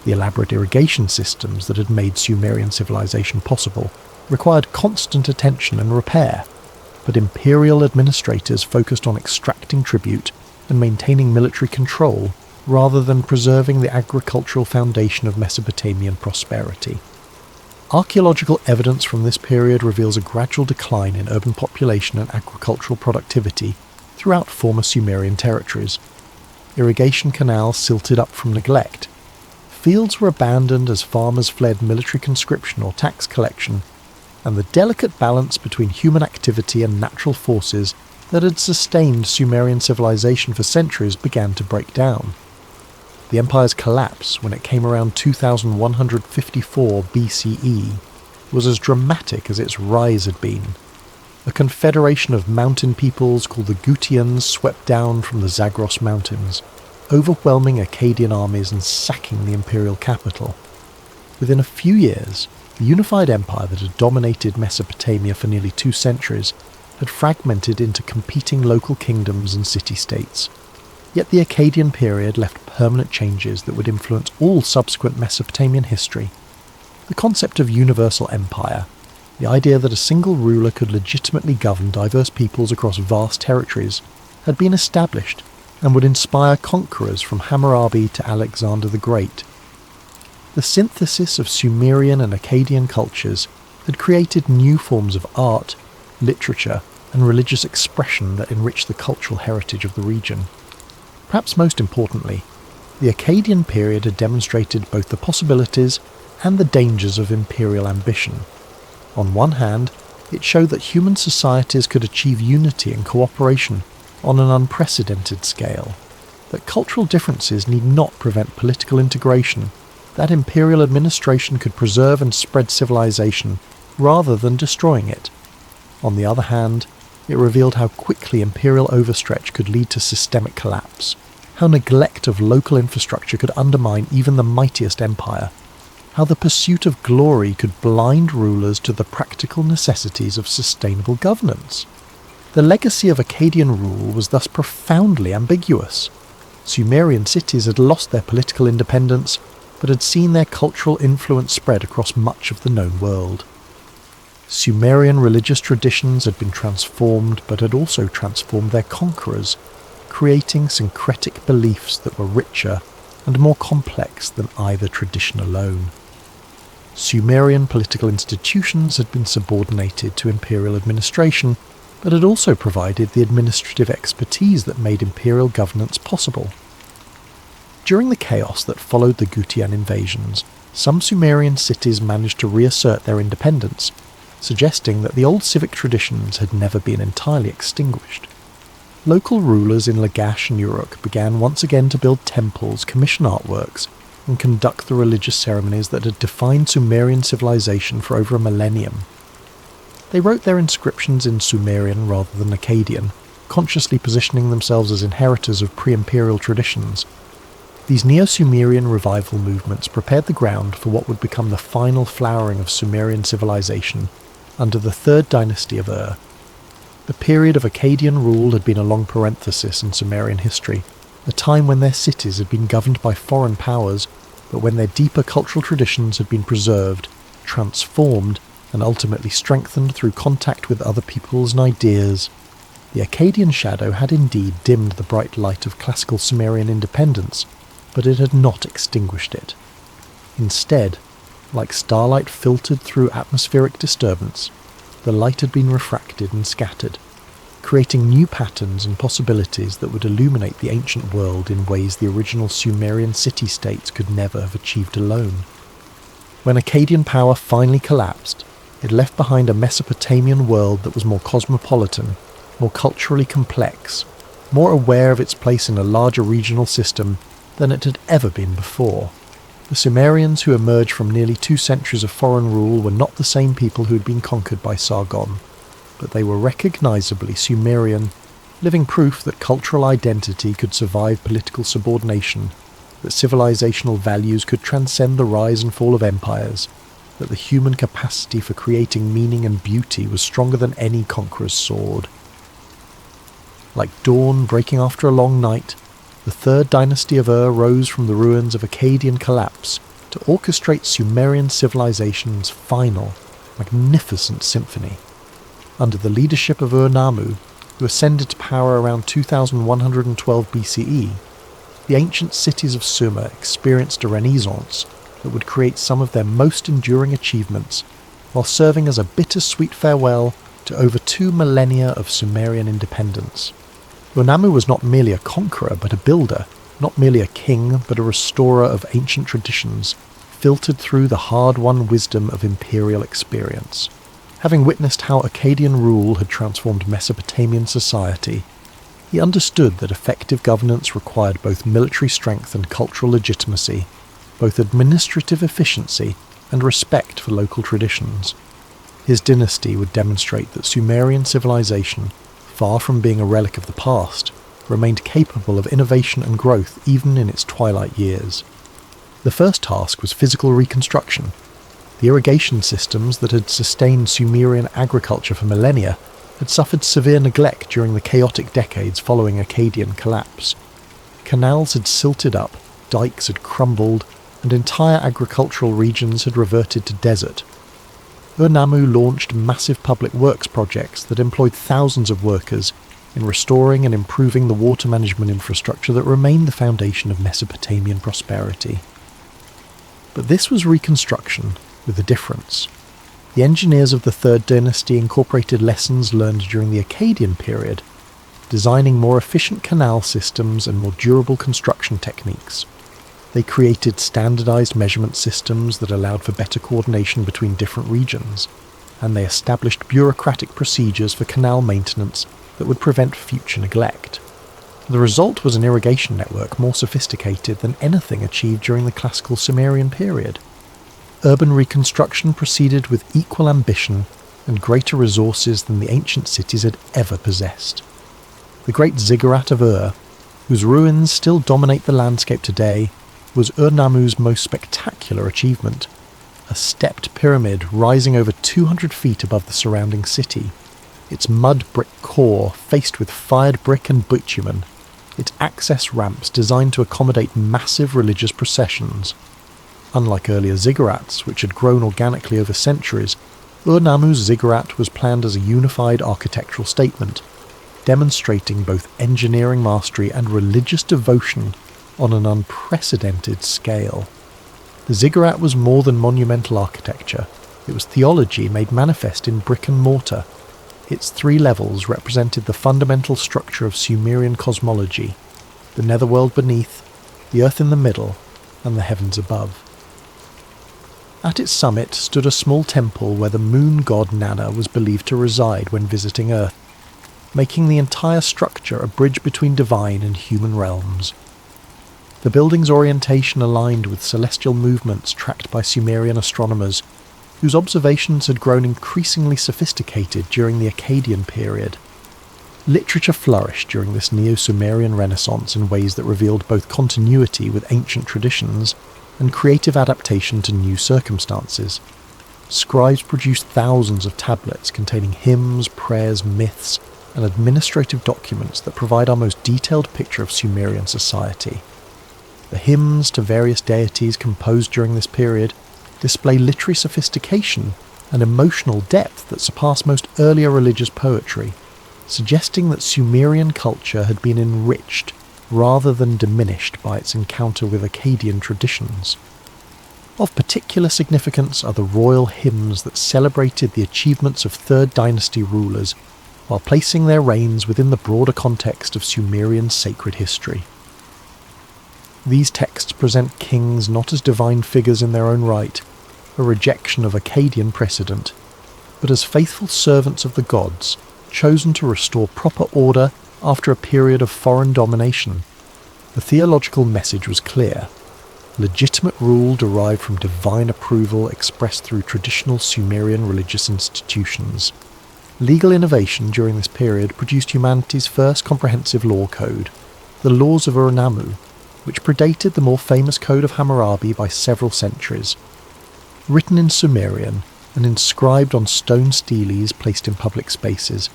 The elaborate irrigation systems that had made Sumerian civilization possible required constant attention and repair, but imperial administrators focused on extracting tribute and maintaining military control rather than preserving the agricultural foundation of Mesopotamian prosperity. Archaeological evidence from this period reveals a gradual decline in urban population and agricultural productivity throughout former Sumerian territories. Irrigation canals silted up from neglect. Fields were abandoned as farmers fled military conscription or tax collection, and the delicate balance between human activity and natural forces that had sustained Sumerian civilization for centuries began to break down. The empire's collapse, when it came around 2154 BCE, was as dramatic as its rise had been. A confederation of mountain peoples called the Gutians swept down from the Zagros Mountains, overwhelming Akkadian armies and sacking the imperial capital. Within a few years, the unified empire that had dominated Mesopotamia for nearly 2 centuries had fragmented into competing local kingdoms and city-states. Yet the Akkadian period left permanent changes that would influence all subsequent Mesopotamian history. The concept of universal empire, the idea that a single ruler could legitimately govern diverse peoples across vast territories, had been established and would inspire conquerors from Hammurabi to Alexander the Great. The synthesis of Sumerian and Akkadian cultures had created new forms of art, literature, and religious expression that enriched the cultural heritage of the region. Perhaps most importantly, the Akkadian period had demonstrated both the possibilities and the dangers of imperial ambition. On one hand, it showed that human societies could achieve unity and cooperation on an unprecedented scale, that cultural differences need not prevent political integration, that imperial administration could preserve and spread civilization rather than destroying it. On the other hand, It revealed how quickly imperial overstretch could lead to systemic collapse, how neglect of local infrastructure could undermine even the mightiest empire, how the pursuit of glory could blind rulers to the practical necessities of sustainable governance. The legacy of Akkadian rule was thus profoundly ambiguous. Sumerian cities had lost their political independence, but had seen their cultural influence spread across much of the known world. Sumerian religious traditions had been transformed, but had also transformed their conquerors, creating syncretic beliefs that were richer and more complex than either tradition alone. Sumerian political institutions had been subordinated to imperial administration, but had also provided the administrative expertise that made imperial governance possible. During the chaos that followed the Gutian invasions, some Sumerian cities managed to reassert their independence, suggesting that the old civic traditions had never been entirely extinguished. Local rulers in Lagash and Uruk began once again to build temples, commission artworks, and conduct the religious ceremonies that had defined Sumerian civilization for over a millennium. They wrote their inscriptions in Sumerian rather than Akkadian, consciously positioning themselves as inheritors of pre-imperial traditions. These Neo-Sumerian revival movements prepared the ground for what would become the final flowering of Sumerian civilization under the third dynasty of Ur. The period of Akkadian rule had been a long parenthesis in Sumerian history, a time when their cities had been governed by foreign powers, but when their deeper cultural traditions had been preserved, transformed, and ultimately strengthened through contact with other peoples and ideas. The Akkadian shadow had indeed dimmed the bright light of classical Sumerian independence, but it had not extinguished it. Instead, like starlight filtered through atmospheric disturbance, the light had been refracted and scattered, creating new patterns and possibilities that would illuminate the ancient world in ways the original Sumerian city-states could never have achieved alone. When Akkadian power finally collapsed, it left behind a Mesopotamian world that was more cosmopolitan, more culturally complex, more aware of its place in a larger regional system than it had ever been before. The Sumerians who emerged from nearly 2 centuries of foreign rule were not the same people who had been conquered by Sargon, but they were recognisably Sumerian, living proof that cultural identity could survive political subordination, that civilizational values could transcend the rise and fall of empires, that the human capacity for creating meaning and beauty was stronger than any conqueror's sword. Like dawn breaking after a long night, the third dynasty of Ur rose from the ruins of Akkadian collapse to orchestrate Sumerian civilization's final, magnificent symphony. Under the leadership of Ur-Nammu, who ascended to power around 2112 BCE, the ancient cities of Sumer experienced a renaissance that would create some of their most enduring achievements, while serving as a bittersweet farewell to over 2 millennia of Sumerian independence. Ur-Nammu was not merely a conqueror but a builder, not merely a king but a restorer of ancient traditions, filtered through the hard-won wisdom of imperial experience. Having witnessed how Akkadian rule had transformed Mesopotamian society, he understood that effective governance required both military strength and cultural legitimacy, both administrative efficiency and respect for local traditions. His dynasty would demonstrate that Sumerian civilization, far from being a relic of the past, remained capable of innovation and growth even in its twilight years. The first task was physical reconstruction. The irrigation systems that had sustained Sumerian agriculture for millennia had suffered severe neglect during the chaotic decades following Akkadian collapse. Canals had silted up, dikes had crumbled, and entire agricultural regions had reverted to desert. Ur-Nammu launched massive public works projects that employed thousands of workers in restoring and improving the water management infrastructure that remained the foundation of Mesopotamian prosperity. But this was reconstruction, with a difference. The engineers of the Third Dynasty incorporated lessons learned during the Akkadian period, designing more efficient canal systems and more durable construction techniques. They created standardized measurement systems that allowed for better coordination between different regions, and they established bureaucratic procedures for canal maintenance that would prevent future neglect. The result was an irrigation network more sophisticated than anything achieved during the classical Sumerian period. Urban reconstruction proceeded with equal ambition, and greater resources than the ancient cities had ever possessed. The great ziggurat of Ur, whose ruins still dominate the landscape today, was Ur-Nammu's most spectacular achievement, a stepped pyramid rising over 200 feet above the surrounding city, its mud brick core faced with fired brick and bitumen, its access ramps designed to accommodate massive religious processions. Unlike earlier ziggurats, which had grown organically over centuries, Ur-Nammu's ziggurat was planned as a unified architectural statement, demonstrating both engineering mastery and religious devotion on an unprecedented scale. The ziggurat was more than monumental architecture. It was theology made manifest in brick and mortar. Its 3 levels represented the fundamental structure of Sumerian cosmology: the netherworld beneath, the earth in the middle, and the heavens above. At its summit stood a small temple where the moon god Nana was believed to reside when visiting Earth, making the entire structure a bridge between divine and human realms. The building's orientation aligned with celestial movements tracked by Sumerian astronomers, whose observations had grown increasingly sophisticated during the Akkadian period. Literature flourished during this Neo-Sumerian Renaissance in ways that revealed both continuity with ancient traditions and creative adaptation to new circumstances. Scribes produced thousands of tablets containing hymns, prayers, myths, and administrative documents that provide our most detailed picture of Sumerian society. The hymns to various deities composed during this period display literary sophistication and emotional depth that surpass most earlier religious poetry, suggesting that Sumerian culture had been enriched rather than diminished by its encounter with Akkadian traditions. Of particular significance are the royal hymns that celebrated the achievements of Third Dynasty rulers while placing their reigns within the broader context of Sumerian sacred history. These texts present kings not as divine figures in their own right, a rejection of Akkadian precedent, but as faithful servants of the gods, chosen to restore proper order after a period of foreign domination. The theological message was clear: legitimate rule derived from divine approval expressed through traditional Sumerian religious institutions. Legal innovation during this period produced humanity's first comprehensive law code, the Laws of Ur-Nammu, which predated the more famous Code of Hammurabi by several centuries. Written in Sumerian and inscribed on stone steles placed in public spaces,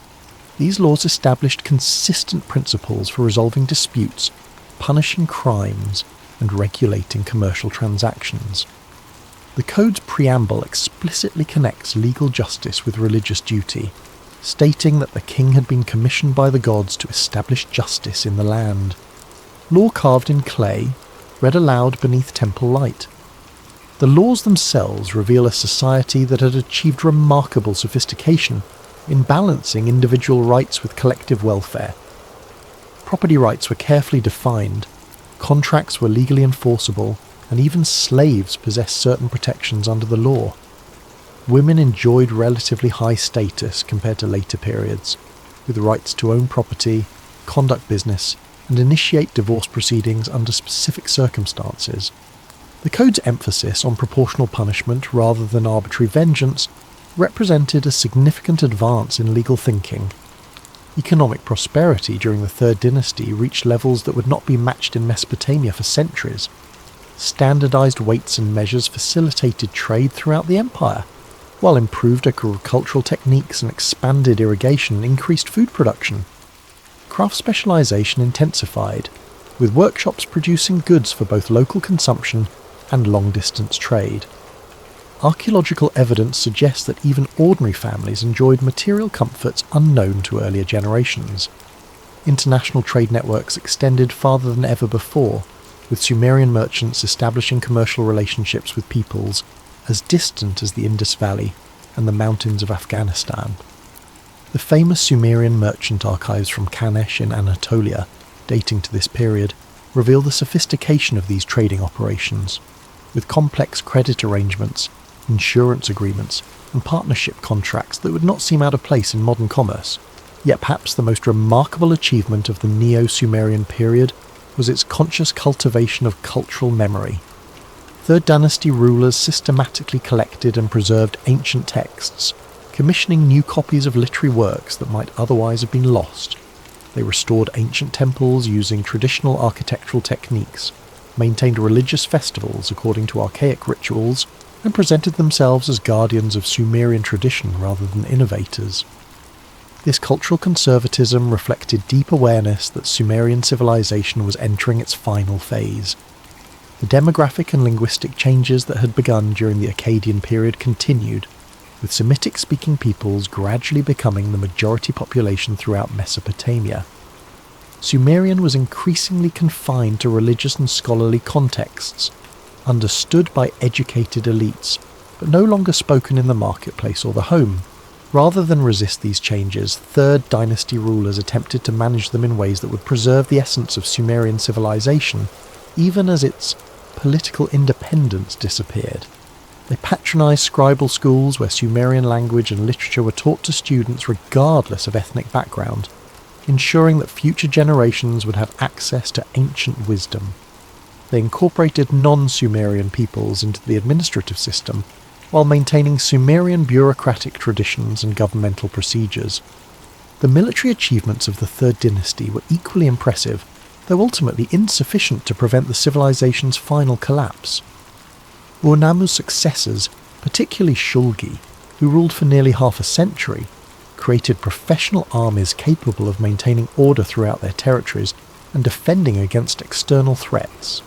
these laws established consistent principles for resolving disputes, punishing crimes, and regulating commercial transactions. The Code's preamble explicitly connects legal justice with religious duty, stating that the king had been commissioned by the gods to establish justice in the land. Law carved in clay read aloud beneath temple light. The laws themselves reveal a society that had achieved remarkable sophistication in balancing individual rights with collective welfare. Property rights were carefully defined, contracts were legally enforceable, and even slaves possessed certain protections under the law. Women enjoyed relatively high status compared to later periods, with rights to own property, conduct business, and initiate divorce proceedings under specific circumstances. The Code's emphasis on proportional punishment rather than arbitrary vengeance represented a significant advance in legal thinking. Economic prosperity during the Third Dynasty reached levels that would not be matched in Mesopotamia for centuries. Standardized weights and measures facilitated trade throughout the empire, while improved agricultural techniques and expanded irrigation increased food production. Craft specialization intensified, with workshops producing goods for both local consumption and long-distance trade. Archaeological evidence suggests that even ordinary families enjoyed material comforts unknown to earlier generations. International trade networks extended farther than ever before, with Sumerian merchants establishing commercial relationships with peoples as distant as the Indus Valley and the mountains of Afghanistan. The famous Sumerian merchant archives from Kanesh in Anatolia, dating to this period, reveal the sophistication of these trading operations, with complex credit arrangements, insurance agreements, and partnership contracts that would not seem out of place in modern commerce. Yet perhaps the most remarkable achievement of the Neo-Sumerian period was its conscious cultivation of cultural memory. Third Dynasty rulers systematically collected and preserved ancient texts, commissioning new copies of literary works that might otherwise have been lost. They restored ancient temples using traditional architectural techniques, maintained religious festivals according to archaic rituals, and presented themselves as guardians of Sumerian tradition rather than innovators. This cultural conservatism reflected deep awareness that Sumerian civilization was entering its final phase. The demographic and linguistic changes that had begun during the Akkadian period continued, with Semitic-speaking peoples gradually becoming the majority population throughout Mesopotamia. Sumerian was increasingly confined to religious and scholarly contexts, understood by educated elites, but no longer spoken in the marketplace or the home. Rather than resist these changes, Third Dynasty rulers attempted to manage them in ways that would preserve the essence of Sumerian civilization, even as its political independence disappeared. They patronised scribal schools where Sumerian language and literature were taught to students regardless of ethnic background, ensuring that future generations would have access to ancient wisdom. They incorporated non-Sumerian peoples into the administrative system, while maintaining Sumerian bureaucratic traditions and governmental procedures. The military achievements of the Third Dynasty were equally impressive, though ultimately insufficient to prevent the civilization's final collapse. Ur-Nammu's successors, particularly Shulgi, who ruled for nearly half a century, created professional armies capable of maintaining order throughout their territories and defending against external threats.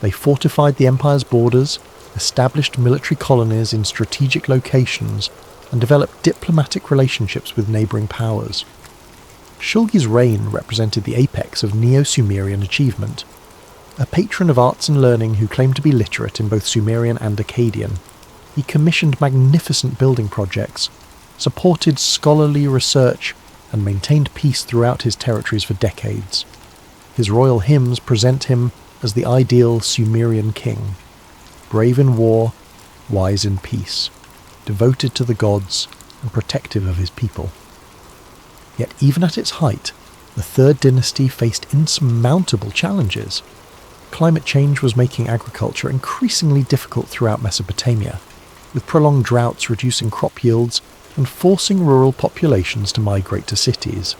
They fortified the empire's borders, established military colonies in strategic locations, and developed diplomatic relationships with neighbouring powers. Shulgi's reign represented the apex of Neo-Sumerian achievement. A patron of arts and learning who claimed to be literate in both Sumerian and Akkadian, he commissioned magnificent building projects, supported scholarly research, and maintained peace throughout his territories for decades. His royal hymns present him as the ideal Sumerian king, brave in war, wise in peace, devoted to the gods, and protective of his people. Yet even at its height, the Third Dynasty faced insurmountable challenges. Climate change was making agriculture increasingly difficult throughout Mesopotamia, with prolonged droughts reducing crop yields and forcing rural populations to migrate to cities.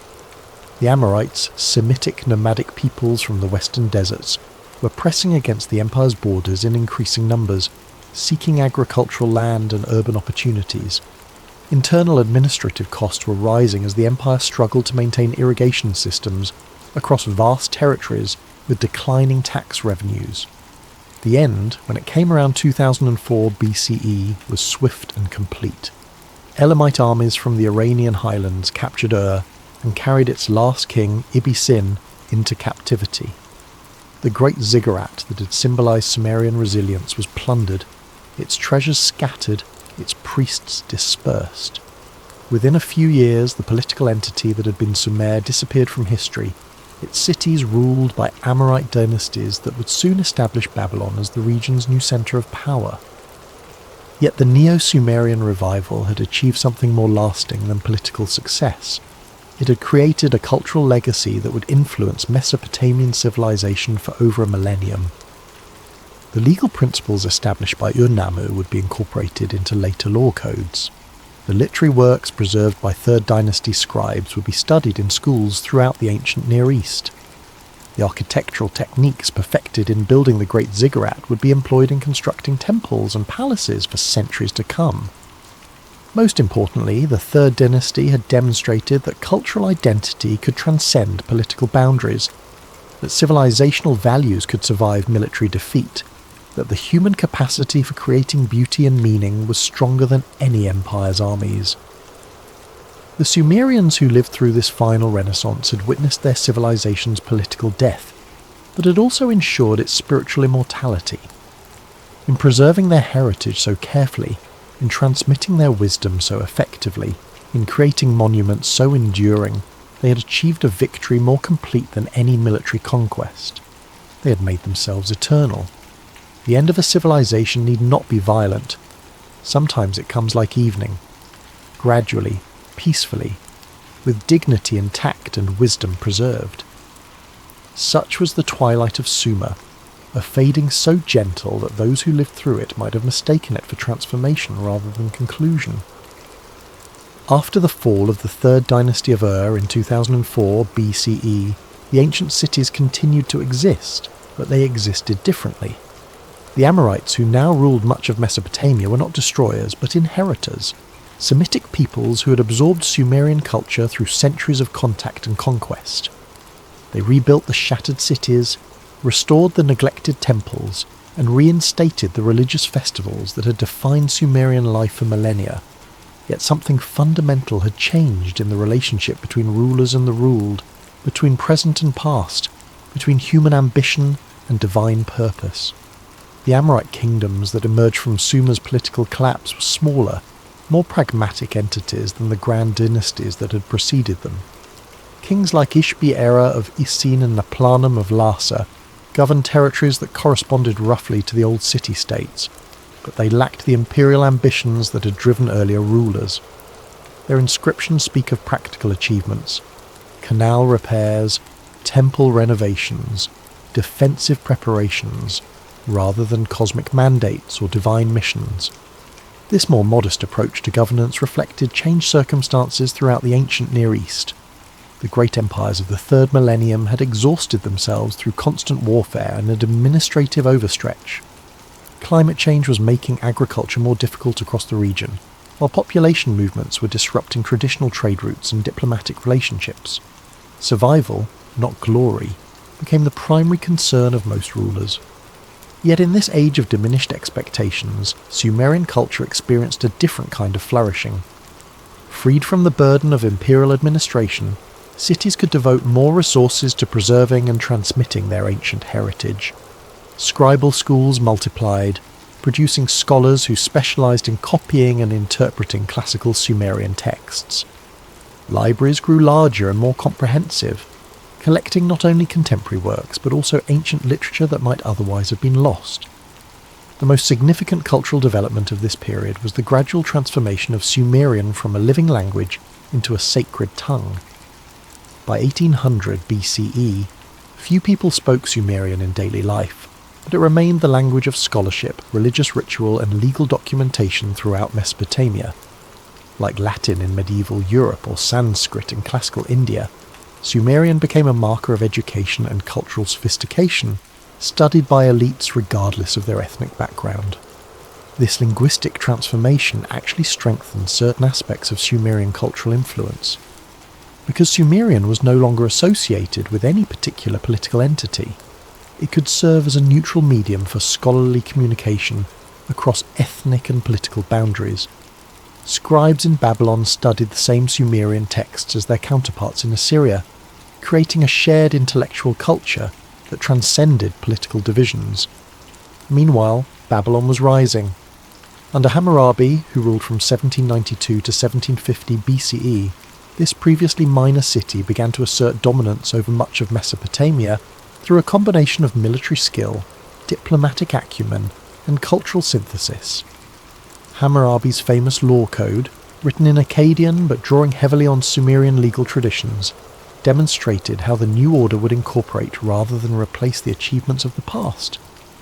The Amorites, Semitic nomadic peoples from the western deserts, were pressing against the empire's borders in increasing numbers, seeking agricultural land and urban opportunities. Internal administrative costs were rising as the empire struggled to maintain irrigation systems across vast territories with declining tax revenues. The end, when it came around 2004 BCE, was swift and complete. Elamite armies from the Iranian highlands captured Ur and carried its last king, Ibbi-Sin, into captivity. The great ziggurat that had symbolised Sumerian resilience was plundered, its treasures scattered, its priests dispersed. Within a few years, the political entity that had been Sumer disappeared from history, its cities ruled by Amorite dynasties that would soon establish Babylon as the region's new centre of power. Yet the Neo-Sumerian revival had achieved something more lasting than political success. It had created a cultural legacy that would influence Mesopotamian civilization for over a millennium. The legal principles established by Ur-Nammu would be incorporated into later law codes. The literary works preserved by Third Dynasty scribes would be studied in schools throughout the ancient Near East. The architectural techniques perfected in building the Great Ziggurat would be employed in constructing temples and palaces for centuries to come. Most importantly, the Third Dynasty had demonstrated that cultural identity could transcend political boundaries, that civilizational values could survive military defeat, that the human capacity for creating beauty and meaning was stronger than any empire's armies. The Sumerians who lived through this final renaissance had witnessed their civilization's political death, but had also ensured its spiritual immortality. In preserving their heritage so carefully, in transmitting their wisdom so effectively, in creating monuments so enduring, they had achieved a victory more complete than any military conquest. They had made themselves eternal. The end of a civilization need not be violent. Sometimes it comes like evening, gradually, peacefully, with dignity intact and wisdom preserved. Such was the twilight of Sumer, a fading so gentle that those who lived through it might have mistaken it for transformation rather than conclusion. After the fall of the third dynasty of Ur in 2004 BCE, the ancient cities continued to exist, but they existed differently. The Amorites, who now ruled much of Mesopotamia, were not destroyers, but inheritors, Semitic peoples who had absorbed Sumerian culture through centuries of contact and conquest. They rebuilt the shattered cities, restored the neglected temples, and reinstated the religious festivals that had defined Sumerian life for millennia. Yet something fundamental had changed in the relationship between rulers and the ruled, between present and past, between human ambition and divine purpose. The Amorite kingdoms that emerged from Sumer's political collapse were smaller, more pragmatic entities than the grand dynasties that had preceded them. Kings like Ishbi-Era of Isin and Naplanum of Larsa governed territories that corresponded roughly to the old city-states, but they lacked the imperial ambitions that had driven earlier rulers. Their inscriptions speak of practical achievements: canal repairs, temple renovations, defensive preparations, rather than cosmic mandates or divine missions. This more modest approach to governance reflected changed circumstances throughout the ancient Near East. The great empires of the third millennium had exhausted themselves through constant warfare and an administrative overstretch. Climate change was making agriculture more difficult across the region, while population movements were disrupting traditional trade routes and diplomatic relationships. Survival, not glory, became the primary concern of most rulers. Yet in this age of diminished expectations, Sumerian culture experienced a different kind of flourishing. Freed from the burden of imperial administration, cities could devote more resources to preserving and transmitting their ancient heritage. Scribal schools multiplied, producing scholars who specialized in copying and interpreting classical Sumerian texts. Libraries grew larger and more comprehensive, collecting not only contemporary works but also ancient literature that might otherwise have been lost. The most significant cultural development of this period was the gradual transformation of Sumerian from a living language into a sacred tongue. By 1800 BCE, few people spoke Sumerian in daily life, but it remained the language of scholarship, religious ritual, and legal documentation throughout Mesopotamia. Like Latin in medieval Europe or Sanskrit in classical India, Sumerian became a marker of education and cultural sophistication, studied by elites regardless of their ethnic background. This linguistic transformation actually strengthened certain aspects of Sumerian cultural influence. Because Sumerian was no longer associated with any particular political entity, it could serve as a neutral medium for scholarly communication across ethnic and political boundaries. Scribes in Babylon studied the same Sumerian texts as their counterparts in Assyria, creating a shared intellectual culture that transcended political divisions. Meanwhile, Babylon was rising. Under Hammurabi, who ruled from 1792 to 1750 BCE, this previously minor city began to assert dominance over much of Mesopotamia through a combination of military skill, diplomatic acumen, and cultural synthesis. Hammurabi's famous law code, written in Akkadian but drawing heavily on Sumerian legal traditions, demonstrated how the new order would incorporate rather than replace the achievements of the past.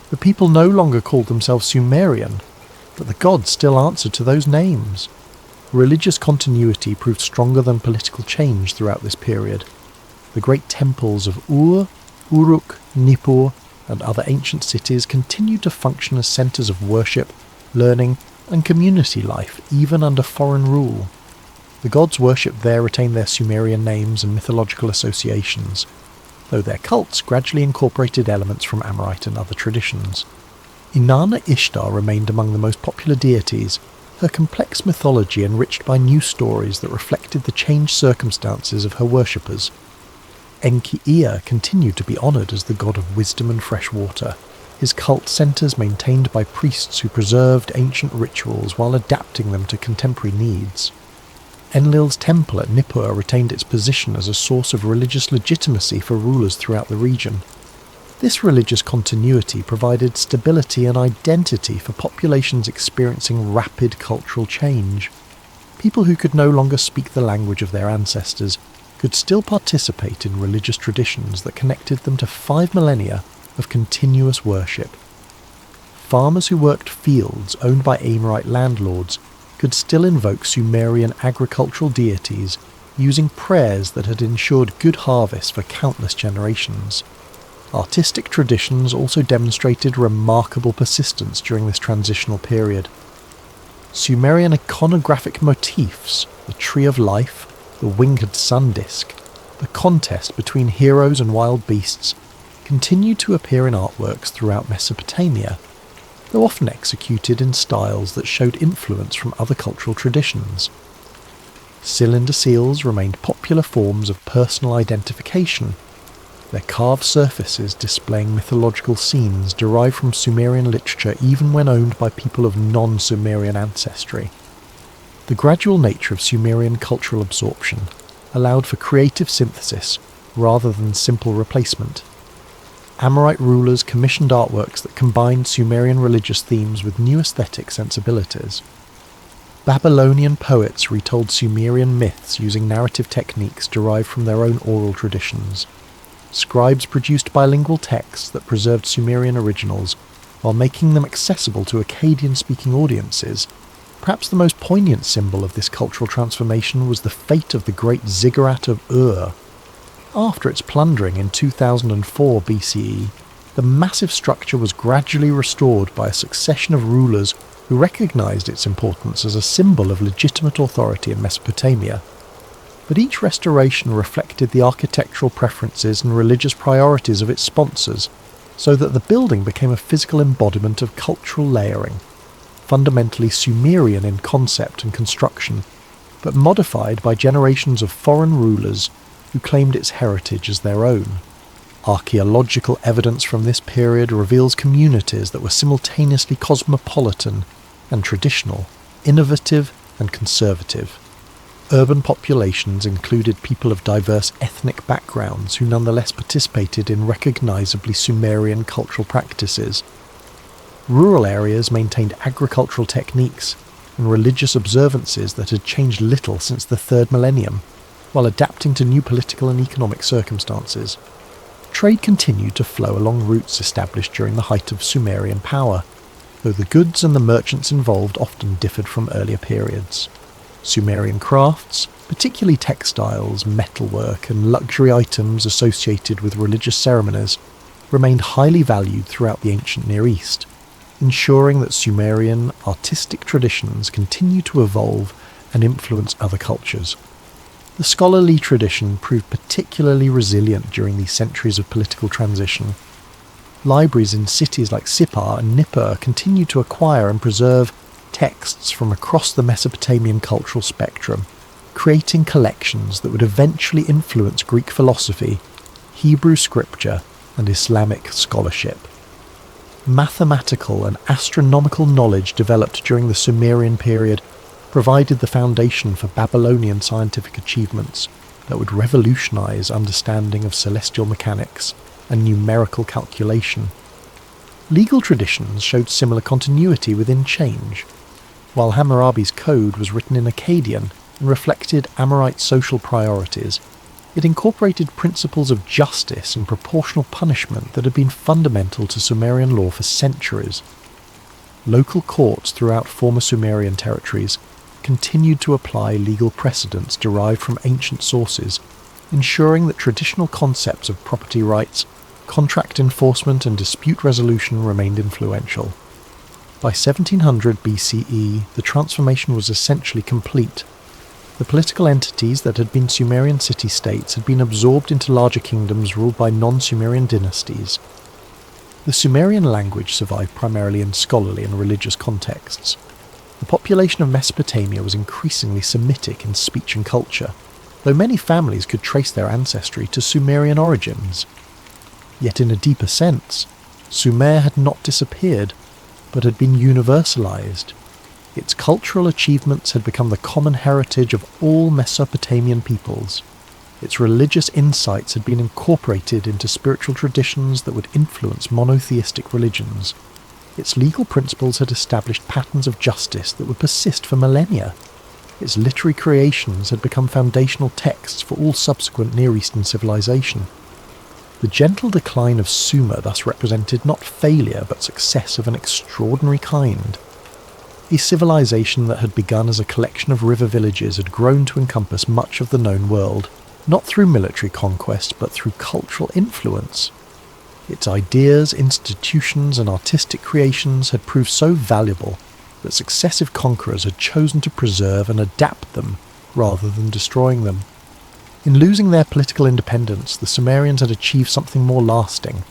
The people no longer called themselves Sumerian, but the gods still answered to those names. Religious continuity proved stronger than political change throughout this period. The great temples of Ur, Uruk, Nippur, and other ancient cities continued to function as centres of worship, learning, and community life even under foreign rule. The gods worshipped there retained their Sumerian names and mythological associations, though their cults gradually incorporated elements from Amorite and other traditions. Inanna Ishtar remained among the most popular deities, her complex mythology enriched by new stories that reflected the changed circumstances of her worshippers. Enki-Ea continued to be honoured as the god of wisdom and fresh water, his cult centres maintained by priests who preserved ancient rituals while adapting them to contemporary needs. Enlil's temple at Nippur retained its position as a source of religious legitimacy for rulers throughout the region. This religious continuity provided stability and identity for populations experiencing rapid cultural change. People who could no longer speak the language of their ancestors could still participate in religious traditions that connected them to 5 millennia of continuous worship. Farmers who worked fields owned by Amorite landlords could still invoke Sumerian agricultural deities using prayers that had ensured good harvests for countless generations. Artistic traditions also demonstrated remarkable persistence during this transitional period. Sumerian iconographic motifs, the Tree of Life, the winged sun disk, the contest between heroes and wild beasts, continued to appear in artworks throughout Mesopotamia, though often executed in styles that showed influence from other cultural traditions. Cylinder seals remained popular forms of personal identification, their carved surfaces displaying mythological scenes derived from Sumerian literature even when owned by people of non-Sumerian ancestry. The gradual nature of Sumerian cultural absorption allowed for creative synthesis rather than simple replacement. Amorite rulers commissioned artworks that combined Sumerian religious themes with new aesthetic sensibilities. Babylonian poets retold Sumerian myths using narrative techniques derived from their own oral traditions. Scribes produced bilingual texts that preserved Sumerian originals while making them accessible to Akkadian-speaking audiences. Perhaps the most poignant symbol of this cultural transformation was the fate of the great ziggurat of Ur. After its plundering in 2004 BCE, the massive structure was gradually restored by a succession of rulers who recognised its importance as a symbol of legitimate authority in Mesopotamia. But each restoration reflected the architectural preferences and religious priorities of its sponsors, so that the building became a physical embodiment of cultural layering, fundamentally Sumerian in concept and construction, but modified by generations of foreign rulers who claimed its heritage as their own. Archaeological evidence from this period reveals communities that were simultaneously cosmopolitan and traditional, innovative and conservative. Urban populations included people of diverse ethnic backgrounds who nonetheless participated in recognisably Sumerian cultural practices. Rural areas maintained agricultural techniques and religious observances that had changed little since the 3rd millennium, while adapting to new political and economic circumstances. Trade continued to flow along routes established during the height of Sumerian power, though the goods and the merchants involved often differed from earlier periods. Sumerian crafts, particularly textiles, metalwork, and luxury items associated with religious ceremonies, remained highly valued throughout the ancient Near East, ensuring that Sumerian artistic traditions continue to evolve and influence other cultures. The scholarly tradition proved particularly resilient during these centuries of political transition. Libraries in cities like Sippar and Nippur continued to acquire and preserve texts from across the Mesopotamian cultural spectrum, creating collections that would eventually influence Greek philosophy, Hebrew scripture, and Islamic scholarship. Mathematical and astronomical knowledge developed during the Sumerian period provided the foundation for Babylonian scientific achievements that would revolutionize understanding of celestial mechanics and numerical calculation. Legal traditions showed similar continuity within change. While Hammurabi's code was written in Akkadian and reflected Amorite social priorities, it incorporated principles of justice and proportional punishment that had been fundamental to Sumerian law for centuries. Local courts throughout former Sumerian territories continued to apply legal precedents derived from ancient sources, ensuring that traditional concepts of property rights, contract enforcement and dispute resolution remained influential. By 1700 BCE, the transformation was essentially complete. The political entities that had been Sumerian city-states had been absorbed into larger kingdoms ruled by non-Sumerian dynasties. The Sumerian language survived primarily in scholarly and religious contexts. The population of Mesopotamia was increasingly Semitic in speech and culture, though many families could trace their ancestry to Sumerian origins. Yet in a deeper sense, Sumer had not disappeared, but had been universalized. Its cultural achievements had become the common heritage of all Mesopotamian peoples. Its religious insights had been incorporated into spiritual traditions that would influence monotheistic religions. Its legal principles had established patterns of justice that would persist for millennia. Its literary creations had become foundational texts for all subsequent Near Eastern civilization. The gentle decline of Sumer thus represented not failure but success of an extraordinary kind. A civilization that had begun as a collection of river villages had grown to encompass much of the known world, not through military conquest but through cultural influence. Its ideas, institutions and artistic creations had proved so valuable that successive conquerors had chosen to preserve and adapt them rather than destroying them. In losing their political independence, the Sumerians had achieved something more lasting.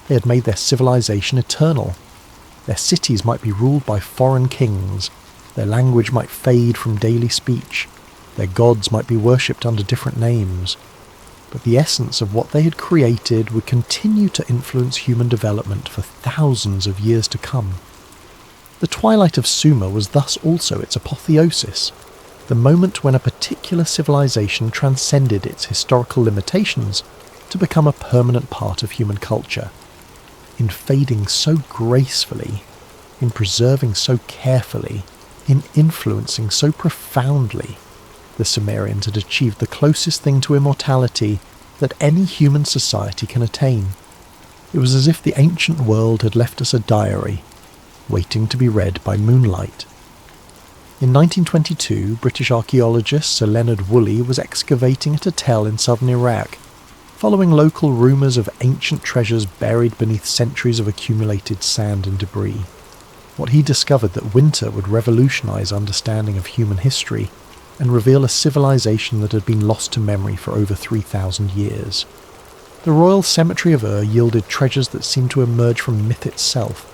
They had made their civilization eternal. Their cities might be ruled by foreign kings, their language might fade from daily speech, their gods might be worshipped under different names, but the essence of what they had created would continue to influence human development for thousands of years to come. The twilight of Sumer was thus also its apotheosis, the moment when a particular civilization transcended its historical limitations to become a permanent part of human culture. In fading so gracefully, in preserving so carefully, in influencing so profoundly, the Sumerians had achieved the closest thing to immortality that any human society can attain. It was as if the ancient world had left us a diary, waiting to be read by moonlight. In 1922, British archaeologist Sir Leonard Woolley was excavating at a tell in southern Iraq, following local rumours of ancient treasures buried beneath centuries of accumulated sand and debris. What he discovered that winter would revolutionise understanding of human history and reveal a civilization that had been lost to memory for over 3,000 years. The Royal Cemetery of Ur yielded treasures that seemed to emerge from myth itself.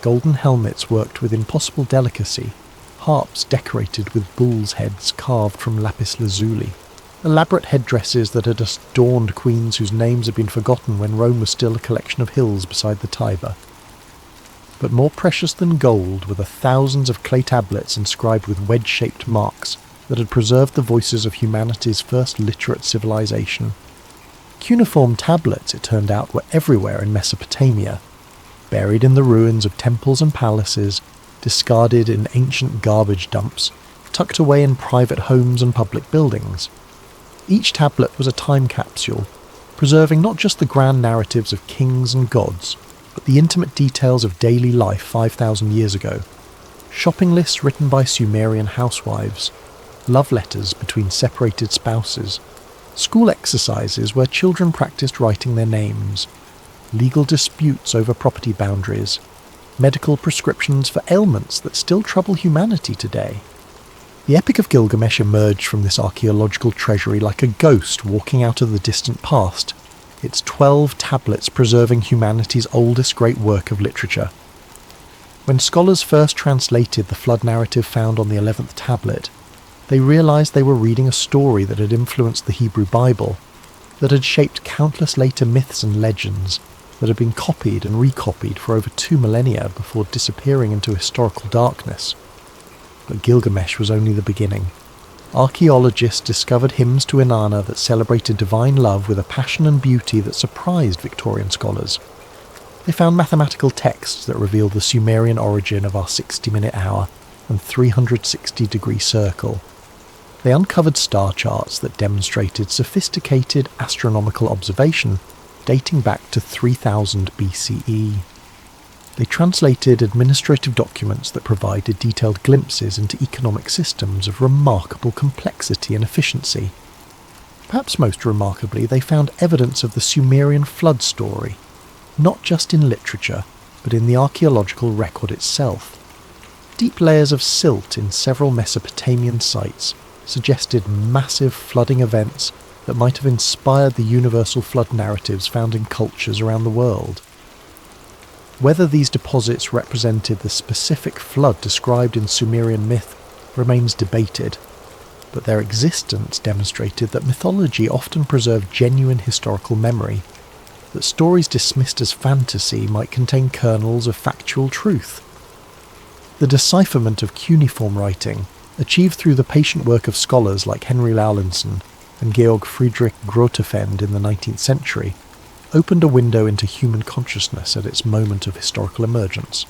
Golden helmets worked with impossible delicacy, harps decorated with bulls' heads carved from lapis lazuli, elaborate headdresses that had adorned queens whose names had been forgotten when Rome was still a collection of hills beside the Tiber. But more precious than gold were the thousands of clay tablets inscribed with wedge-shaped marks that had preserved the voices of humanity's first literate civilization. Cuneiform tablets, it turned out, were everywhere in Mesopotamia, buried in the ruins of temples and palaces, discarded in ancient garbage dumps, tucked away in private homes and public buildings. Each tablet was a time capsule, preserving not just the grand narratives of kings and gods, but the intimate details of daily life 5,000 years ago. Shopping lists written by Sumerian housewives, love letters between separated spouses, school exercises where children practiced writing their names, legal disputes over property boundaries, medical prescriptions for ailments that still trouble humanity today. The Epic of Gilgamesh emerged from this archaeological treasury like a ghost walking out of the distant past, its 12 tablets preserving humanity's oldest great work of literature. When scholars first translated the flood narrative found on the 11th tablet, they realized they were reading a story that had influenced the Hebrew Bible, that had shaped countless later myths and legends, that had been copied and recopied for over 2 millennia before disappearing into historical darkness. But Gilgamesh was only the beginning. Archaeologists discovered hymns to Inanna that celebrated divine love with a passion and beauty that surprised Victorian scholars. They found mathematical texts that revealed the Sumerian origin of our 60-minute hour and 360-degree circle. They uncovered star charts that demonstrated sophisticated astronomical observation dating back to 3000 BCE. They translated administrative documents that provided detailed glimpses into economic systems of remarkable complexity and efficiency. Perhaps most remarkably, they found evidence of the Sumerian flood story, not just in literature, but in the archaeological record itself. Deep layers of silt in several Mesopotamian sites suggested massive flooding events that might have inspired the universal flood narratives found in cultures around the world. Whether these deposits represented the specific flood described in Sumerian myth remains debated, but their existence demonstrated that mythology often preserved genuine historical memory, that stories dismissed as fantasy might contain kernels of factual truth. The decipherment of cuneiform writing, achieved through the patient work of scholars like Henry Lowlinson and Georg Friedrich Grotefend in the 19th century, opened a window into human consciousness at its moment of historical emergence.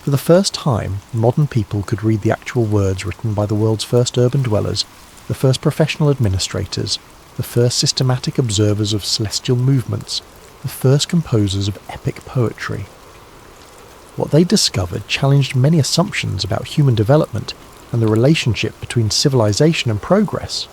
For the first time, modern people could read the actual words written by the world's first urban dwellers, the first professional administrators, the first systematic observers of celestial movements, the first composers of epic poetry. What they discovered challenged many assumptions about human development and the relationship between civilization and progress.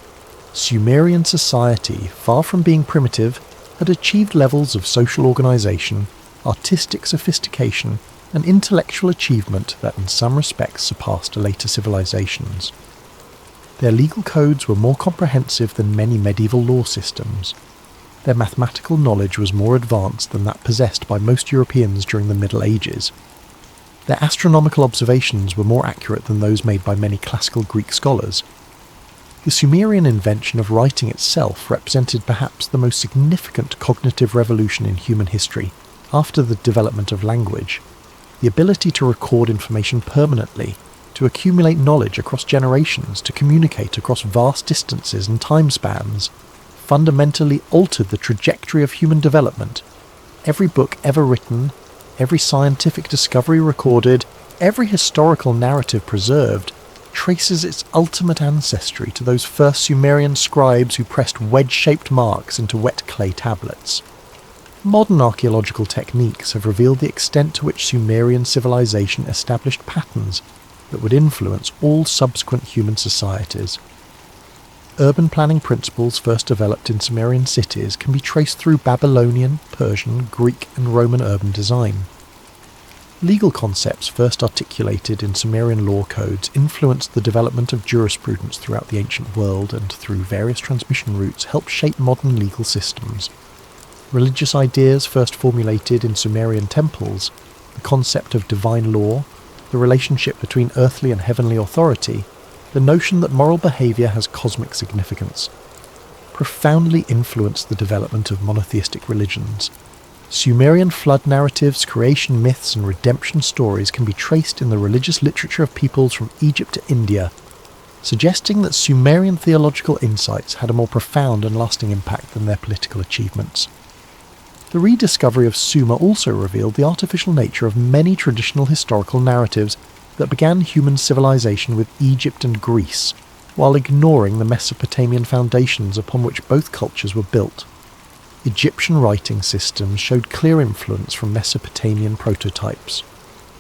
Sumerian society, far from being primitive, had achieved levels of social organisation, artistic sophistication, and intellectual achievement that in some respects surpassed later civilizations. Their legal codes were more comprehensive than many medieval law systems. Their mathematical knowledge was more advanced than that possessed by most Europeans during the Middle Ages. Their astronomical observations were more accurate than those made by many classical Greek scholars. The Sumerian invention of writing itself represented perhaps the most significant cognitive revolution in human history after the development of language. The ability to record information permanently, to accumulate knowledge across generations, to communicate across vast distances and time spans, fundamentally altered the trajectory of human development. Every book ever written, every scientific discovery recorded, every historical narrative preserved, traces its ultimate ancestry to those first Sumerian scribes who pressed wedge-shaped marks into wet clay tablets. Modern archaeological techniques have revealed the extent to which Sumerian civilization established patterns that would influence all subsequent human societies. Urban planning principles first developed in Sumerian cities can be traced through Babylonian, Persian, Greek and Roman urban design. Legal concepts first articulated in Sumerian law codes influenced the development of jurisprudence throughout the ancient world and through various transmission routes helped shape modern legal systems. Religious ideas first formulated in Sumerian temples, the concept of divine law, the relationship between earthly and heavenly authority, the notion that moral behaviour has cosmic significance, profoundly influenced the development of monotheistic religions. Sumerian flood narratives, creation myths and redemption stories can be traced in the religious literature of peoples from Egypt to India, suggesting that Sumerian theological insights had a more profound and lasting impact than their political achievements. The rediscovery of Sumer also revealed the artificial nature of many traditional historical narratives that began human civilization with Egypt and Greece, while ignoring the Mesopotamian foundations upon which both cultures were built. Egyptian writing systems showed clear influence from Mesopotamian prototypes.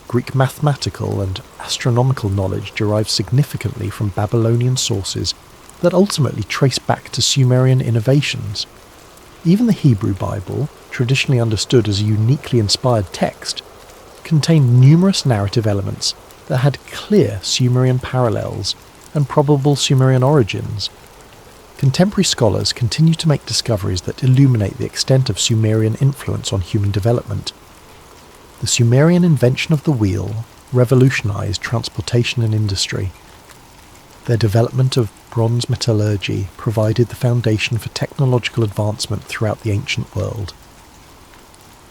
Greek mathematical and astronomical knowledge derived significantly from Babylonian sources that ultimately trace back to Sumerian innovations. Even the Hebrew Bible, traditionally understood as a uniquely inspired text, contained numerous narrative elements that had clear Sumerian parallels and probable Sumerian origins. Contemporary scholars continue to make discoveries that illuminate the extent of Sumerian influence on human development. The Sumerian invention of the wheel revolutionized transportation and industry. Their development of bronze metallurgy provided the foundation for technological advancement throughout the ancient world.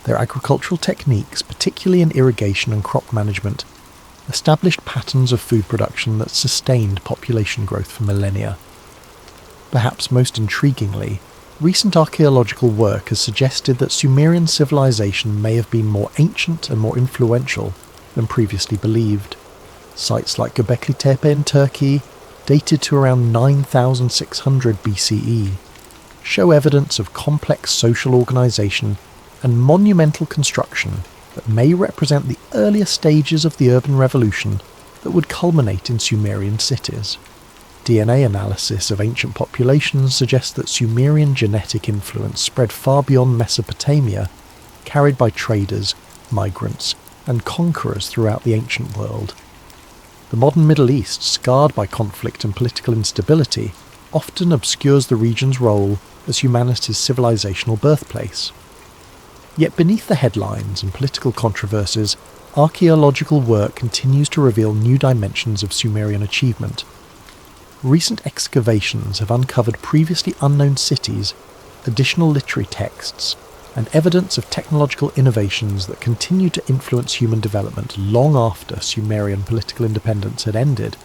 Their agricultural techniques, particularly in irrigation and crop management, established patterns of food production that sustained population growth for millennia. Perhaps most intriguingly, recent archaeological work has suggested that Sumerian civilization may have been more ancient and more influential than previously believed. Sites like Göbekli Tepe in Turkey, dated to around 9600 BCE, show evidence of complex social organisation and monumental construction that may represent the earlier stages of the urban revolution that would culminate in Sumerian cities. DNA analysis of ancient populations suggests that Sumerian genetic influence spread far beyond Mesopotamia, carried by traders, migrants, and conquerors throughout the ancient world. The modern Middle East, scarred by conflict and political instability, often obscures the region's role as humanity's civilizational birthplace. Yet beneath the headlines and political controversies, archaeological work continues to reveal new dimensions of Sumerian achievement. Recent excavations have uncovered previously unknown cities, additional literary texts, and evidence of technological innovations that continue to influence human development long after Sumerian political independence had ended.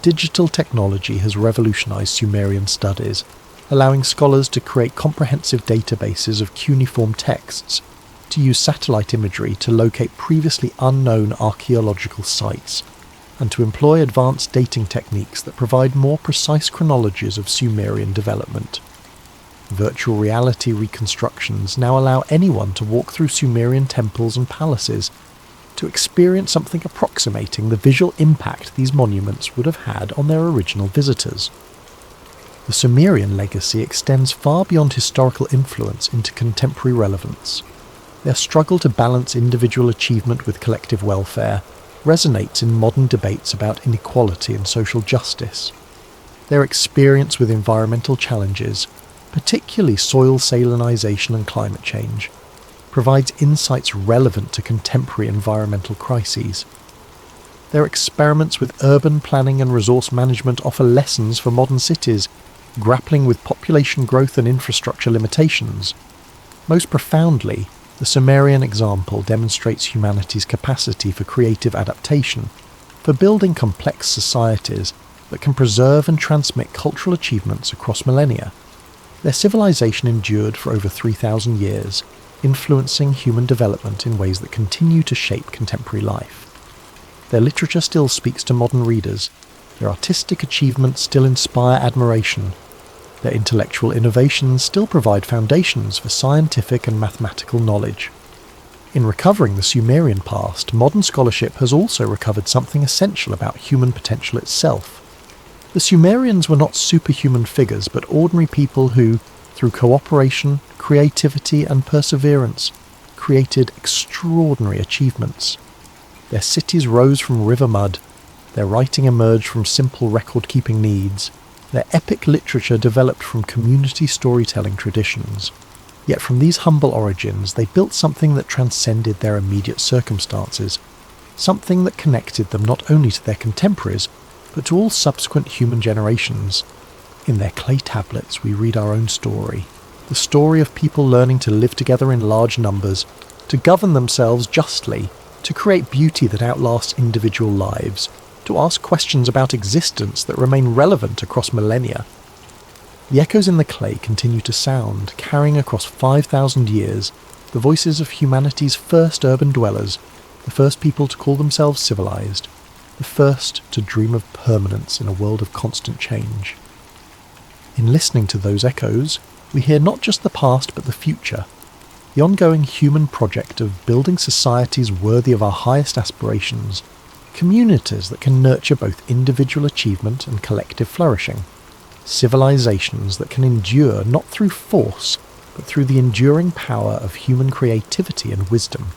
Digital technology has revolutionized Sumerian studies, allowing scholars to create comprehensive databases of cuneiform texts, to use satellite imagery to locate previously unknown archaeological sites, and to employ advanced dating techniques that provide more precise chronologies of Sumerian development. Virtual reality reconstructions now allow anyone to walk through Sumerian temples and palaces, to experience something approximating the visual impact these monuments would have had on their original visitors. The Sumerian legacy extends far beyond historical influence into contemporary relevance. Their struggle to balance individual achievement with collective welfare resonates in modern debates about inequality and social justice. Their experience with environmental challenges, particularly soil salinisation and climate change, provides insights relevant to contemporary environmental crises. Their experiments with urban planning and resource management offer lessons for modern cities, grappling with population growth and infrastructure limitations. Most profoundly, the Sumerian example demonstrates humanity's capacity for creative adaptation, for building complex societies that can preserve and transmit cultural achievements across millennia. Their civilization endured for over 3,000 years, influencing human development in ways that continue to shape contemporary life. Their literature still speaks to modern readers, their artistic achievements still inspire admiration, their intellectual innovations still provide foundations for scientific and mathematical knowledge. In recovering the Sumerian past, modern scholarship has also recovered something essential about human potential itself. The Sumerians were not superhuman figures, but ordinary people who, through cooperation, creativity and perseverance, created extraordinary achievements. Their cities rose from river mud, their writing emerged from simple record-keeping needs, their epic literature developed from community storytelling traditions. Yet from these humble origins they built something that transcended their immediate circumstances, something that connected them not only to their contemporaries, but to all subsequent human generations. In their clay tablets we read our own story, the story of people learning to live together in large numbers, to govern themselves justly, to create beauty that outlasts individual lives, to ask questions about existence that remain relevant across millennia. The echoes in the clay continue to sound, carrying across 5,000 years the voices of humanity's first urban dwellers, the first people to call themselves civilized, the first to dream of permanence in a world of constant change. In listening to those echoes, we hear not just the past but the future, the ongoing human project of building societies worthy of our highest aspirations, communities that can nurture both individual achievement and collective flourishing, civilizations that can endure not through force, but through the enduring power of human creativity and wisdom.